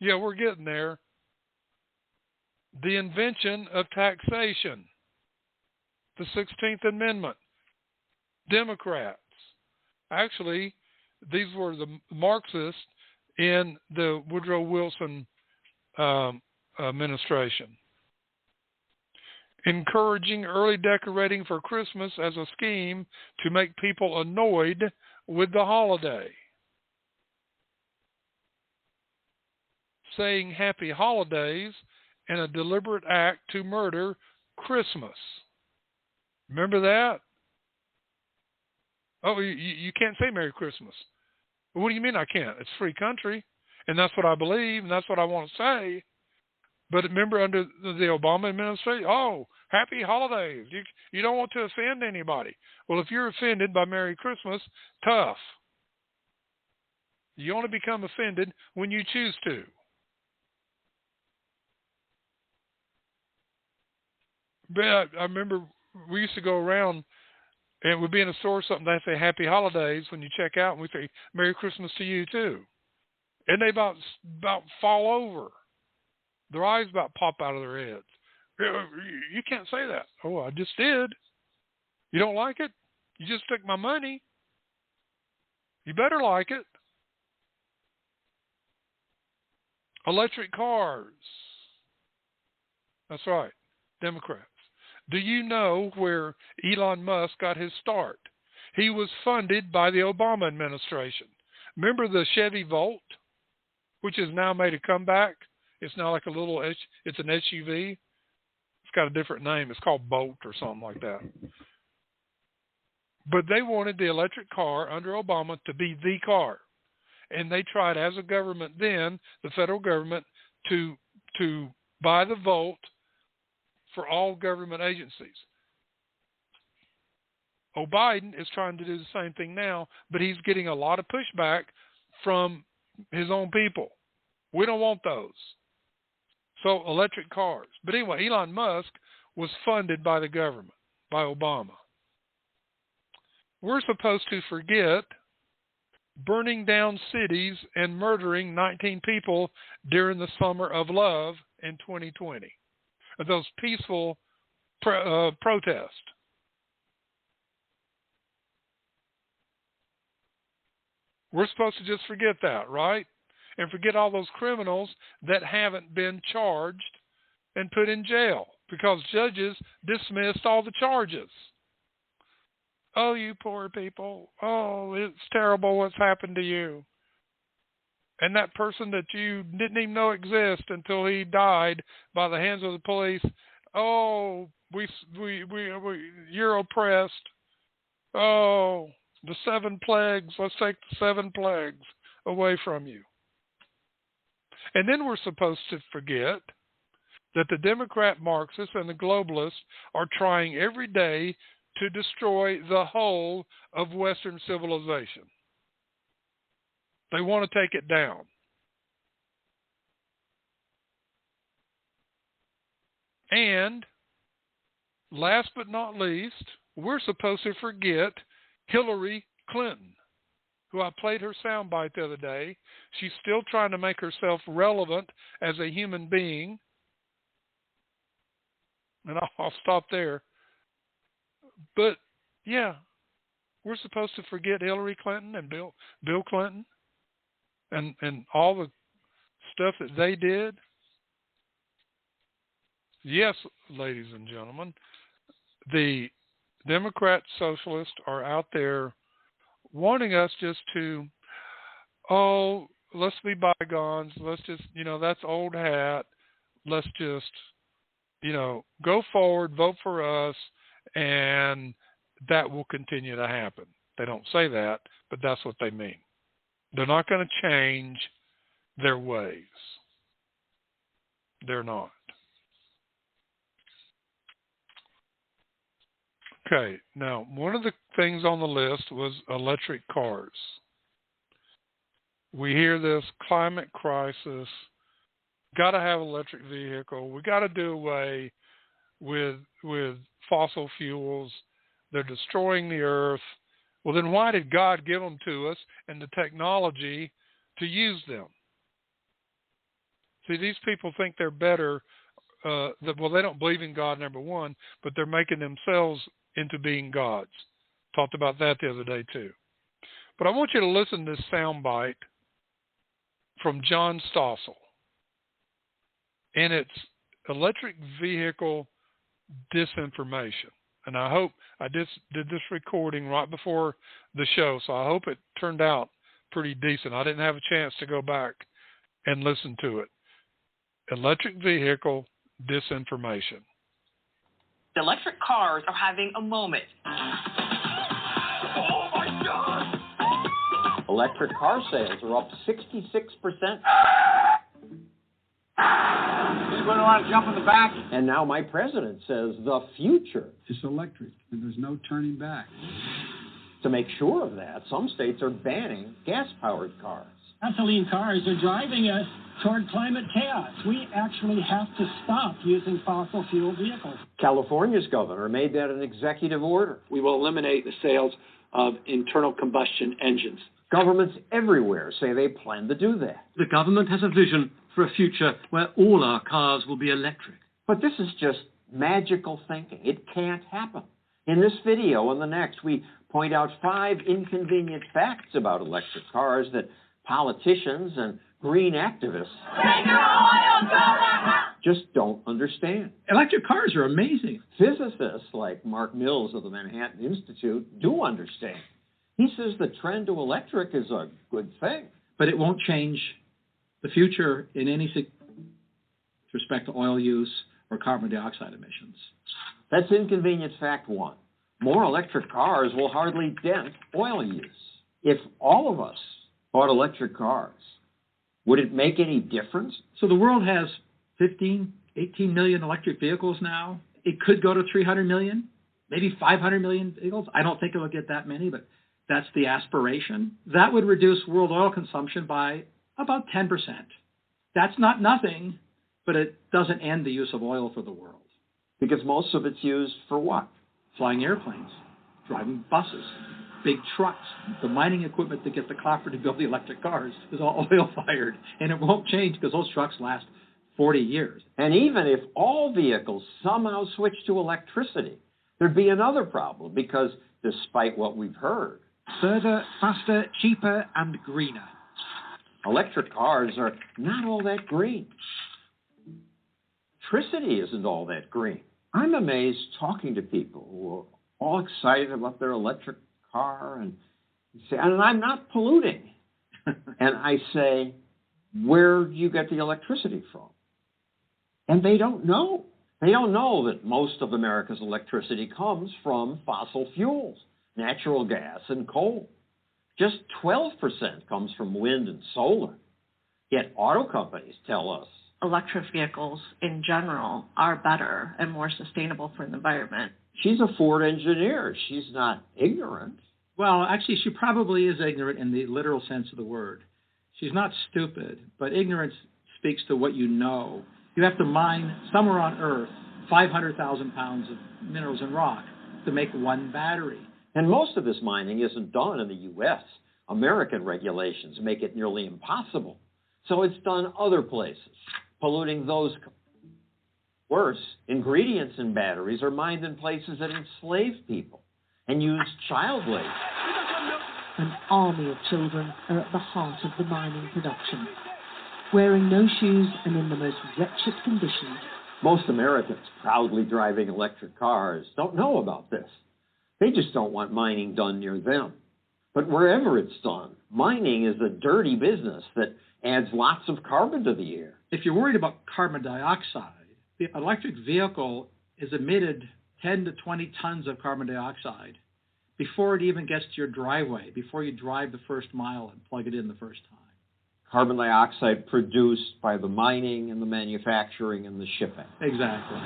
S3: Yeah, we're getting there. The invention of taxation. The 16th Amendment. Democrats. Actually, these were the Marxists in the Woodrow Wilson administration. Encouraging early decorating for Christmas as a scheme to make people annoyed with the holiday. Saying happy holidays in a deliberate act to murder Christmas. Remember that? Oh, you can't say Merry Christmas. What do you mean I can't? It's a free country, and that's what I believe, and that's what I want to say. But remember, under the Obama administration, oh, happy holidays. You don't want to offend anybody. Well, if you're offended by Merry Christmas, tough. You only become offended when you choose to. But I remember we used to go around, and we'd be in a store or something, they'd say Happy Holidays when you check out, and we'd say Merry Christmas to you too. And they about fall over. Their eyes about pop out of their heads. You can't say that. Oh, I just did. You don't like it? You just took my money. You better like it. Electric cars. That's right. Democrats. Do you know where Elon Musk got his start? He was funded by the Obama administration. Remember the Chevy Volt, which has now made a comeback? It's now like it's an SUV. It's got a different name. It's called Bolt or something like that. But they wanted the electric car under Obama to be the car. And they tried as a government then, the federal government, to buy the Volt for all government agencies. Biden is trying to do the same thing now, but he's getting a lot of pushback from his own people. We don't want those. So electric cars. But anyway, Elon Musk was funded by the government, by Obama. We're supposed to forget burning down cities and murdering 19 people during the Summer of Love in 2020. Those peaceful protests. We're supposed to just forget that, right? And forget all those criminals that haven't been charged and put in jail because judges dismissed all the charges. Oh, you poor people. Oh, it's terrible what's happened to you. And that person that you didn't even know existed until he died by the hands of the police. Oh, you're oppressed. Oh, the 7 plagues. Let's take the 7 plagues away from you. And then we're supposed to forget that the Democrat Marxists and the globalists are trying every day to destroy the whole of Western civilization. They want to take it down. And last but not least, we're supposed to forget Hillary Clinton, who I played her soundbite the other day. She's still trying to make herself relevant as a human being. And I'll stop there. But, yeah, we're supposed to forget Hillary Clinton and Bill Clinton and all the stuff that they did. Yes, ladies and gentlemen, the Democrat socialists are out there wanting us just to, let's be bygones. Let's just, that's old hat. Let's just, go forward, vote for us, and that will continue to happen. They don't say that, but that's what they mean. They're not going to change their ways. They're not. Okay, now one of the things on the list was electric cars. We hear this climate crisis, got to have electric vehicle. We got to do away with fossil fuels. They're destroying the earth. Well, then why did God give them to us and the technology to use them? See, these people think they're better. Well, they don't believe in God, number one, but they're making themselves into being gods. Talked about that the other day, too. But I want you to listen to this soundbite from John Stossel. And it's electric vehicle disinformation. And I hope I did this recording right before the show, so I hope it turned out pretty decent. I didn't have a chance to go back and listen to it. Electric vehicle disinformation.
S4: The electric cars are having a moment. Oh my God!
S5: Electric car sales are up 66%.
S6: Anybody want to jump in the back?
S5: And now my president says the future
S6: is electric, and there's no turning back.
S5: To make sure of that, some states are banning gas-powered cars.
S7: Gasoline cars are driving us toward climate chaos. We actually have to stop using fossil fuel vehicles.
S5: California's governor made that an executive order.
S8: We will eliminate the sales of internal combustion engines.
S5: Governments everywhere say they plan to do that.
S9: The government has a vision for a future where all our cars will be electric.
S5: But this is just magical thinking. It can't happen. In this video and the next, we point out 5 inconvenient facts about electric cars that politicians and green activists just don't understand.
S6: Electric cars are amazing.
S5: Physicists like Mark Mills of the Manhattan Institute do understand. He says the trend to electric is a good thing.
S6: But it won't change the future in any respect to oil use or carbon dioxide emissions.
S5: That's inconvenient fact 1. More electric cars will hardly dent oil use. If all of us bought electric cars, would it make any difference?
S6: So the world has 15, 18 million electric vehicles now. It could go to 300 million, maybe 500 million vehicles. I don't think it'll get that many, but that's the aspiration. That would reduce world oil consumption by about 10%. That's not nothing, but it doesn't end the use of oil for the world.
S5: Because most of it's used for what?
S6: Flying airplanes, driving buses, big trucks. The mining equipment that gets the copper to build the electric cars is all oil-fired, and it won't change because those trucks last 40 years.
S5: And even if all vehicles somehow switch to electricity, there'd be another problem because despite what we've heard,
S6: further, faster, cheaper, and greener.
S5: Electric cars are not all that green. Electricity isn't all that green. I'm amazed talking to people who are all excited about their electric car and say, and I'm not polluting. And I say, where do you get the electricity from? And they don't know. They don't know that most of America's electricity comes from fossil fuels, natural gas and coal. Just 12% comes from wind and solar. Yet auto companies tell us
S10: electric vehicles in general are better and more sustainable for the environment.
S5: She's a Ford engineer. She's not ignorant.
S6: Well, actually, she probably is ignorant in the literal sense of the word. She's not stupid, but ignorance speaks to what you know. You have to mine somewhere on Earth 500,000 pounds of minerals and rock to make one battery.
S5: And most of this mining isn't done in the U.S. American regulations make it nearly impossible. So it's done other places, polluting those. Worse, ingredients in batteries are mined in places that enslave people and use child labor.
S1: An army of children are at the heart of the mining production. Wearing no shoes and in the most wretched conditions.
S5: Most Americans proudly driving electric cars don't know about this. They just don't want mining done near them. But wherever it's done, mining is a dirty business that adds lots of carbon to the air.
S6: If you're worried about carbon dioxide, the electric vehicle is emitted 10 to 20 tons of carbon dioxide before it even gets to your driveway, before you drive the first mile and plug it in the first time.
S5: Carbon dioxide produced by the mining and the manufacturing and the shipping.
S6: Exactly.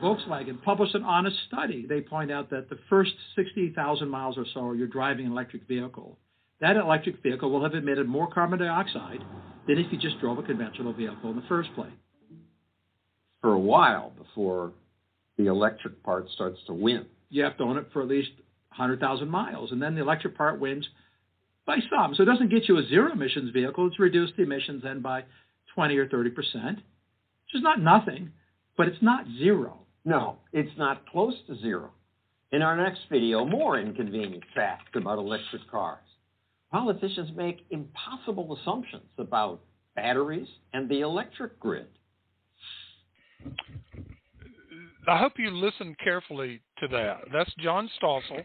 S6: Volkswagen published an honest study. They point out that the first 60,000 miles or so you're driving an electric vehicle, that electric vehicle will have emitted more carbon dioxide than if you just drove a conventional vehicle in the first place.
S5: For a while before the electric part starts to win.
S6: You have to own it for at least 100,000 miles, and then the electric part wins by some. So it doesn't get you a zero emissions vehicle. It's reduced the emissions then by 20 or 30%, which is not nothing, but it's not zero.
S5: No, it's not close to zero. In our next video, more inconvenient facts about electric cars. Politicians make impossible assumptions about batteries and the electric grid.
S3: I hope you listen carefully to that. That's John Stossel.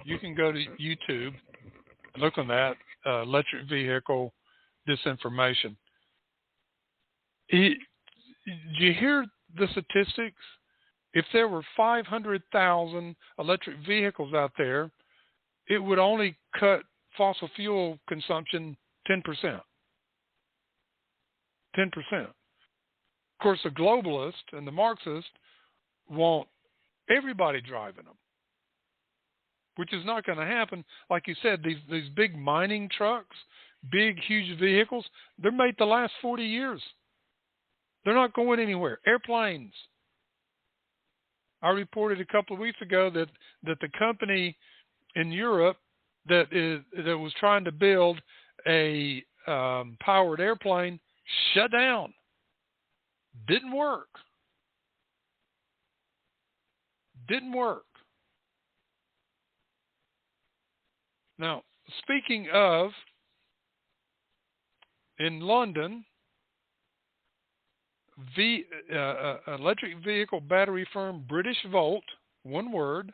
S3: You can go to YouTube, look on that, electric vehicle disinformation. Did you hear the statistics? If there were 500,000 electric vehicles out there, it would only cut fossil fuel consumption 10%. 10%. Of course, the globalists and the Marxists want everybody driving them, which is not going to happen. Like you said, these big mining trucks, big, huge vehicles, they're made to last 40 years. They're not going anywhere. Airplanes. I reported a couple of weeks ago that the company in Europe that was trying to build a powered airplane shut down. Didn't work. Didn't work. Now, speaking of, in London, electric vehicle battery firm British Volt, one word,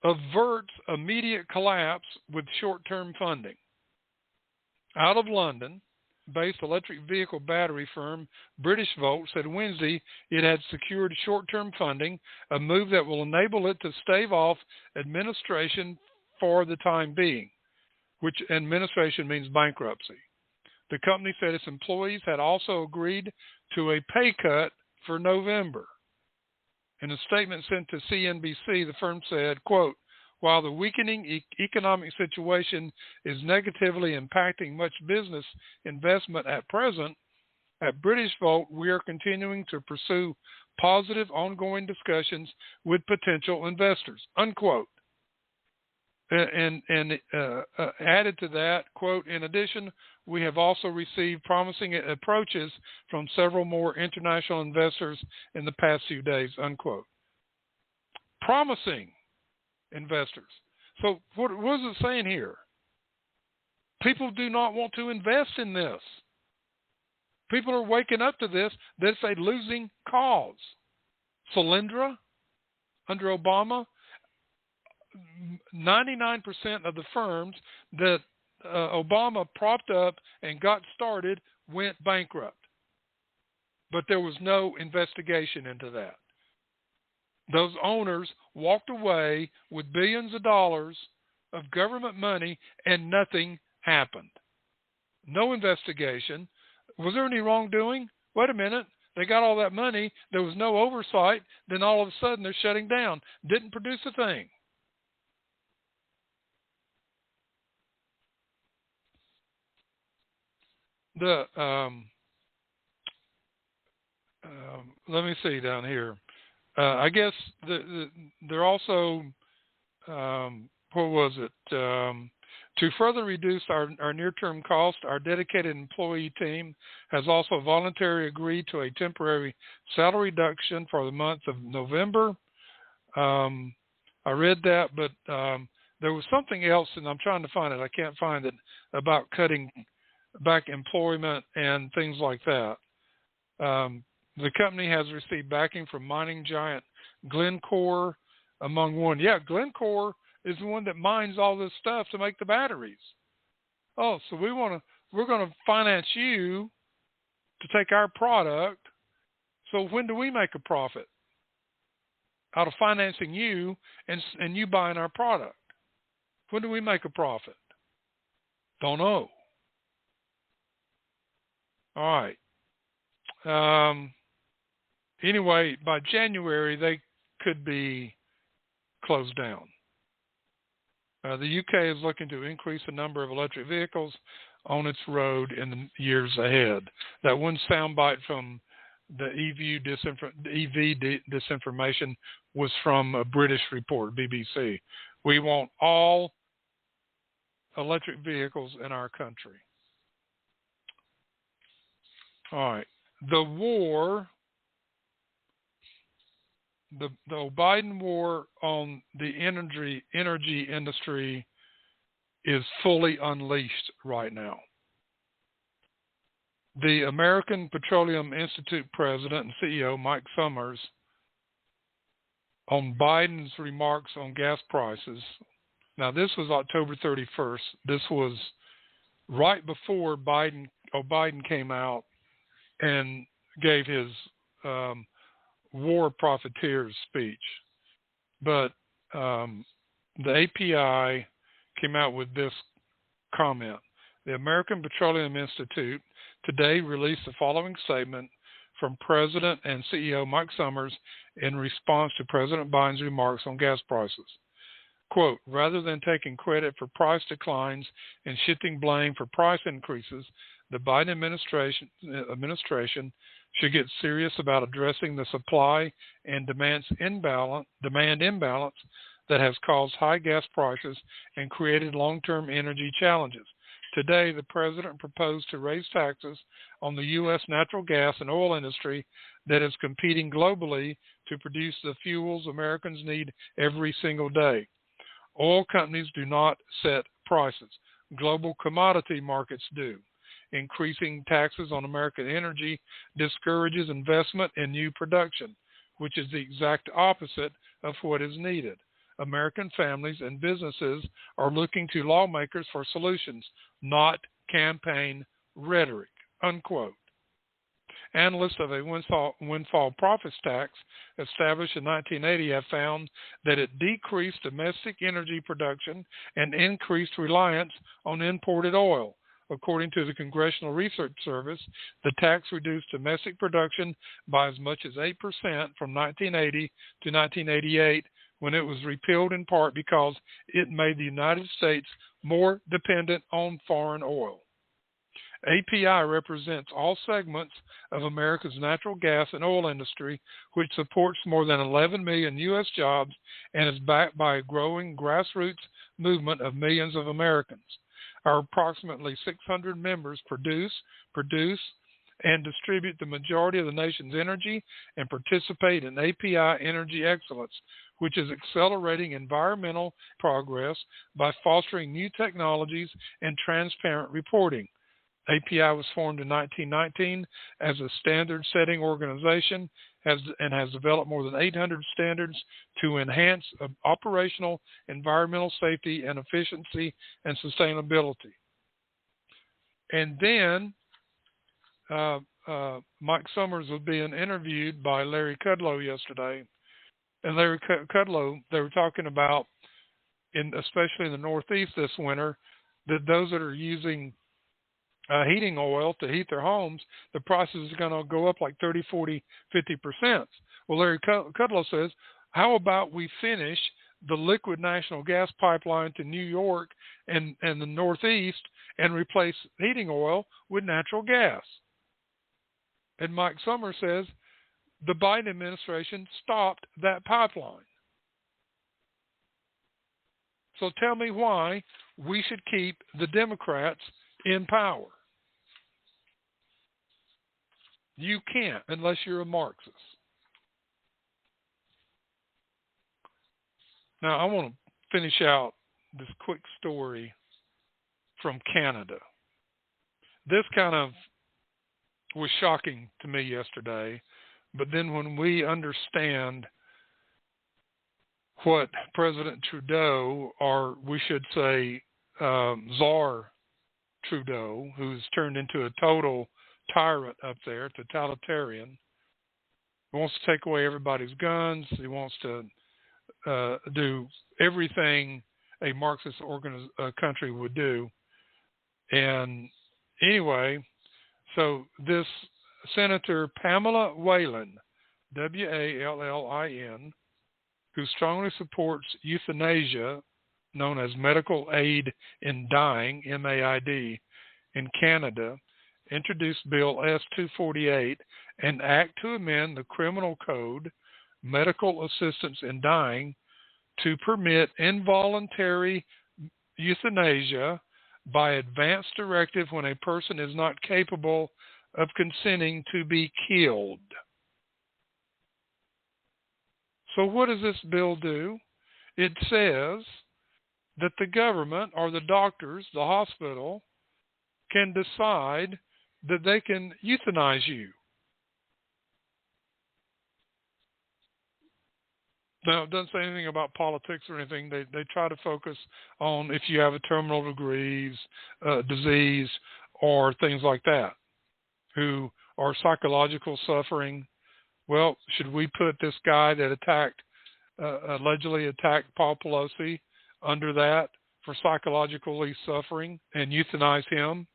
S3: averts immediate collapse with short-term funding. Out of London, based electric vehicle battery firm British Volt said Wednesday it had secured short-term funding, a move that will enable it to stave off administration for the time being, which administration means bankruptcy. The company said its employees had also agreed to a pay cut for November. In a statement sent to CNBC, the firm said, quote, while the weakening economic situation is negatively impacting much business investment at present, at British Volt, we are continuing to pursue positive ongoing discussions with potential investors, unquote. And added to that, quote, in addition, we have also received promising approaches from several more international investors in the past few days, unquote. Promising investors. So what is it saying here? People do not want to invest in this. People are waking up to this. That's a losing cause. Solyndra, under Obama, 99% of the firms that Obama propped up and got started went bankrupt. But there was no investigation into that. Those owners walked away with billions of dollars of government money and nothing happened. No investigation. Was there any wrongdoing? Wait a minute. They got all that money. There was no oversight. Then all of a sudden they're shutting down. Didn't produce a thing. Let me see down here. I guess they're also, what was it? To further reduce our near-term cost, our dedicated employee team has also voluntarily agreed to a temporary salary reduction for the month of November. I read that, but there was something else, and I'm trying to find it. I can't find it, about cutting back employment and things like that. The company has received backing from mining giant Glencore, among one. Yeah, Glencore is the one that mines all this stuff to make the batteries. Oh, so we're going to finance you to take our product. So when do we make a profit out of financing you and you buying our product? When do we make a profit? Don't know. All right. anyway, by January, they could be closed down. The UK is looking to increase the number of electric vehicles on its road in the years ahead. That one soundbite from the EV disinformation was from a British report, BBC. We want all electric vehicles in our country. All right. The war, the Biden war on the energy industry is fully unleashed right now. The American Petroleum Institute president and CEO, Mike Summers, on Biden's remarks on gas prices. Now, this was October 31st. This was right before Biden came out and gave his war profiteers speech. But the API came out with this comment. The American Petroleum Institute today released the following statement from President and CEO Mike Summers in response to President Biden's remarks on gas prices. Quote, rather than taking credit for price declines and shifting blame for price increases, the Biden administration should get serious about addressing the supply and demand imbalance that has caused high gas prices and created long-term energy challenges. Today, the president proposed to raise taxes on the U.S. natural gas and oil industry that is competing globally to produce the fuels Americans need every single day. Oil companies do not set prices. Global commodity markets do. Increasing taxes on American energy discourages investment in new production, which is the exact opposite of what is needed. American families and businesses are looking to lawmakers for solutions, not campaign rhetoric, unquote. Analysts of a windfall profits tax established in 1980 have found that it decreased domestic energy production and increased reliance on imported oil. According to the Congressional Research Service, the tax reduced domestic production by as much as 8% from 1980 to 1988, when it was repealed in part because it made the United States more dependent on foreign oil. API represents all segments of America's natural gas and oil industry, which supports more than 11 million U.S. jobs and is backed by a growing grassroots movement of millions of Americans. Our approximately 600 members produce, and distribute the majority of the nation's energy and participate in API Energy Excellence, which is accelerating environmental progress by fostering new technologies and transparent reporting. API was formed in 1919 as a standard-setting organization and has developed more than 800 standards to enhance operational environmental safety and efficiency and sustainability. And then Mike Summers was being interviewed by Larry Kudlow yesterday. And Larry Kudlow, they were talking about, especially in the Northeast this winter, that those that are using heating oil to heat their homes, the prices are going to go up like 30, 40, 50%. Well, Larry Kudlow says, how about we finish the liquid natural gas pipeline to New York and the Northeast and replace heating oil with natural gas? And Mike Summers says, the Biden administration stopped that pipeline. So tell me why we should keep the Democrats in power. You can't unless you're a Marxist. Now, I want to finish out this quick story from Canada. This kind of was shocking to me yesterday, but then when we understand what President Trudeau, or we should say Czar Trudeau, who's turned into a total tyrant up there, totalitarian, he wants to take away everybody's guns. He wants to do everything a Marxist country would do. And anyway, so this Senator Pamela Whelan, Wallin, who strongly supports euthanasia, known as medical aid in dying, MAID, in Canada, introduced Bill S-248, an act to amend the Criminal Code, Medical Assistance in Dying, to permit involuntary euthanasia by advance directive when a person is not capable of consenting to be killed. So what does this bill do? It says that the government or the doctors, the hospital, can decide that they can euthanize you. Now, it doesn't say anything about politics or anything. They try to focus on if you have a terminal disease or things like that, who are psychological suffering. Well, should we put this guy that allegedly attacked Paul Pelosi under that for psychologically suffering and euthanize him?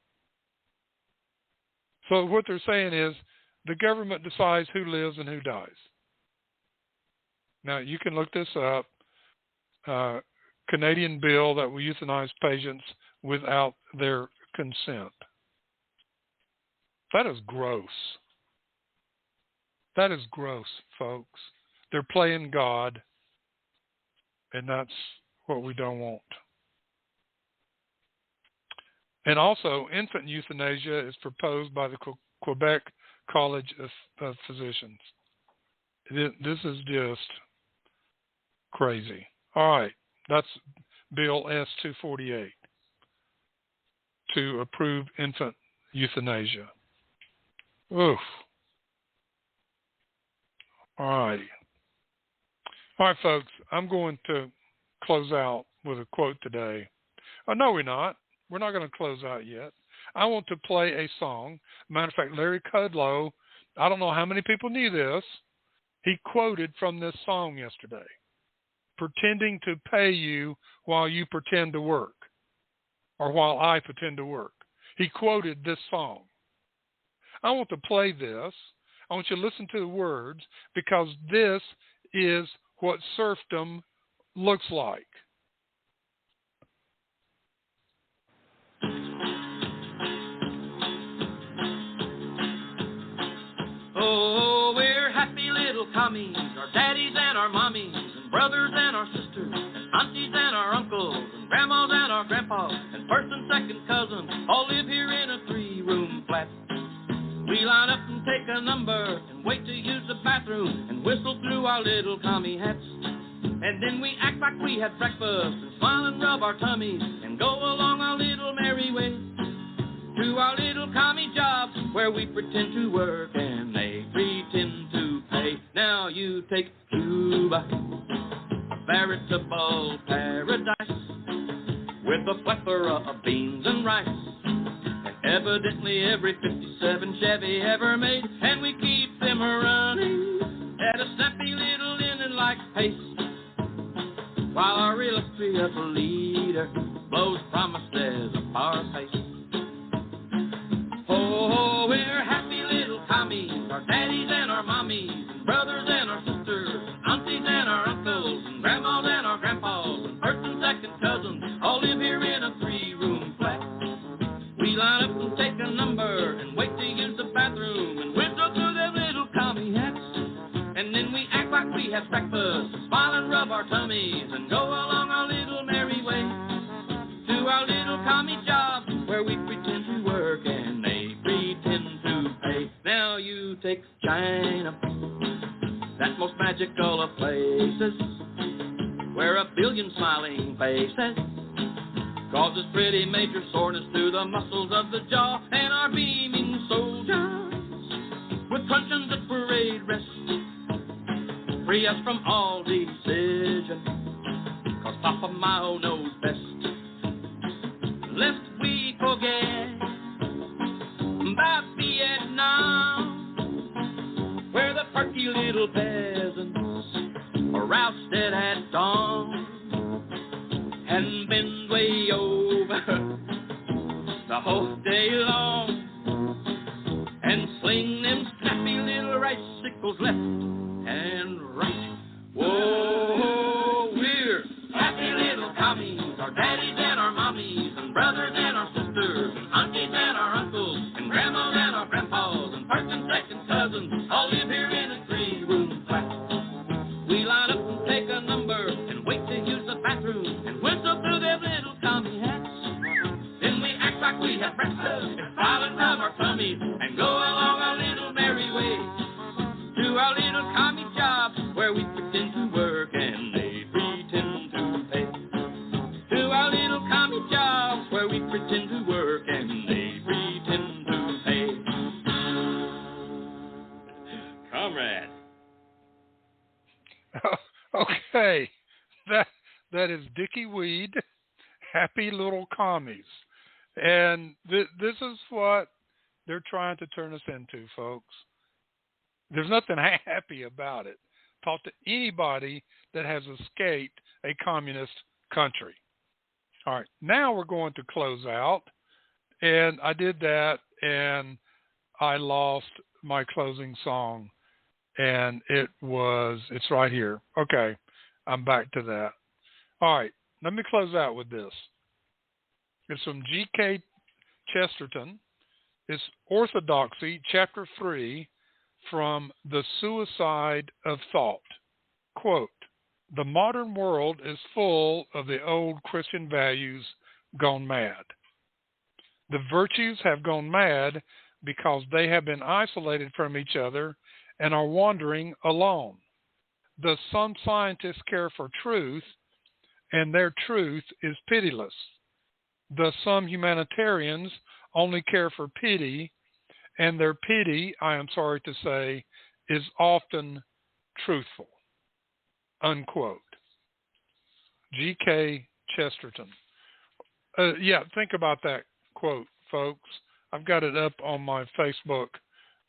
S3: So what they're saying is the government decides who lives and who dies. Now, you can look this up. Canadian bill that will euthanize patients without their consent. That is gross. That is gross, folks. They're playing God, and that's what we don't want. And also, infant euthanasia is proposed by the Quebec College of Physicians. This is just crazy. All right, that's Bill S-248 to approve infant euthanasia. Oof. All righty. All right, folks, I'm going to close out with a quote today. Oh, no, we're not. We're not going to close out yet. I want to play a song. Matter of fact, Larry Kudlow, I don't know how many people knew this. He quoted from this song yesterday. Pretending to pay you while you pretend to work, or while I pretend to work. He quoted this song. I want to play this. I want you to listen to the words, because this is what serfdom looks like.
S11: Oh, we're happy little commies, our daddies and our mommies, and brothers and our sisters, and aunties and our uncles, and grandmas and our grandpas, and first and second cousins, all live here in a 3-room flat. We line up and take a number, and wait to use the bathroom, and whistle through our little commie hats. And then we act like we had breakfast, and smile and rub our tummies, and go along our little merry way to our little commie jobs, where we pretend to work and they pretend to pay. Now you take Cuba, a veritable paradise, with a plethora of beans and rice, and evidently every 57 Chevy ever made, and we keep them running at a snappy little linen-like pace, while our illustrious leader blows promises of our face. Oh, we're happy little commies, our daddies and our mommies, and brothers and our sisters, and aunties and our uncles, and grandmas and our grandpas, and first and second cousins, all live here in a 3-room flat. We line up and take a number, and wait to use the bathroom, and whistle through them little commie hats. And then we act like we have breakfast, and smile and rub our tummies, and go along our little merry way to our little commie jobs, where we pretend to work and they pretend to pay. Now you take China, that most magical of places, where a billion smiling faces causes pretty major soreness to the muscles of the jaw, and our beaming soldiers with truncheons at parade rest free us from all decision, 'cause Papa Mao knows best. Lest we forget about Vietnam, where the perky little peasants are rousted at dawn and bend way over the whole day long, and sling them snappy little icicles left and right. Whoa, we're happy little commies, our daddies and our mommies, and brothers and our sisters, and aunties and our uncles, and grandmas and our grandpas, and first and second cousins, all live here in a 3-room flat. We line up and take a number, and wait to use the bathroom, and whistle through them little commie hats. Then we act like we have breakfast, and smile and rub our tummies, and go along our little merry way to our little commie job, where we pretend to work and they pretend to pay. To our little commie jobs, where we pretend to work and they pretend to pay. Comrade.
S3: Okay, that is Dickie Weed, Happy Little Commies. And this is what they're trying to turn us into, folks. There's nothing happy about it. Talk to anybody that has escaped a communist country. All right, now we're going to close out. And I did that, and I lost my closing song. And it's right here. Okay, I'm back to that. All right, let me close out with this. It's from G.K. Chesterton. It's Orthodoxy, Chapter 3, from The Suicide of Thought. Quote, "The modern world is full of the old Christian values gone mad. The virtues have gone mad because they have been isolated from each other and are wandering alone. Thus some scientists care for truth, and their truth is pitiless. Thus some humanitarians only care for pity, and their pity, I am sorry to say, is often truthful." Unquote. G.K. Chesterton. Think about that quote, folks. I've got it up on my Facebook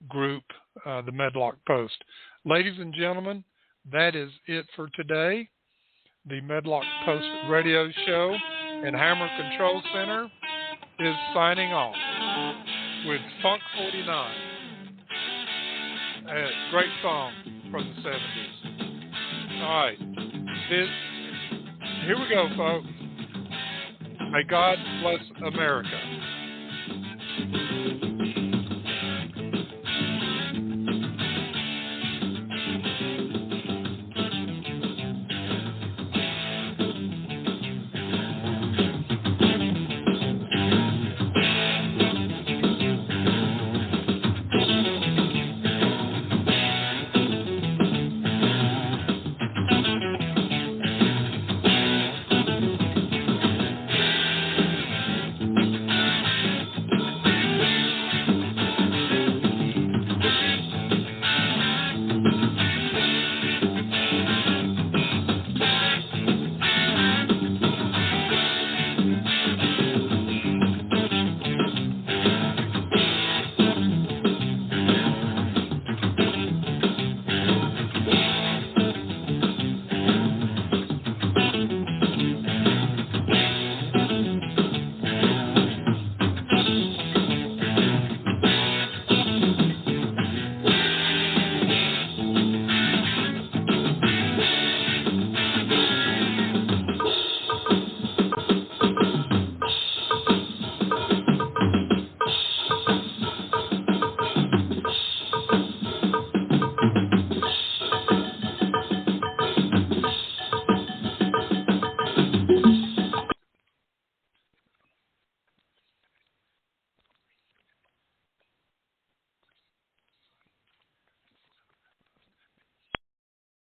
S3: group, the Medlock Post. Ladies and gentlemen, that is it for today. The Medlock Post radio show and Hammer Control Center is signing off with Funk 49. A great song from the 70s. All right. Here we go, folks. May God bless America.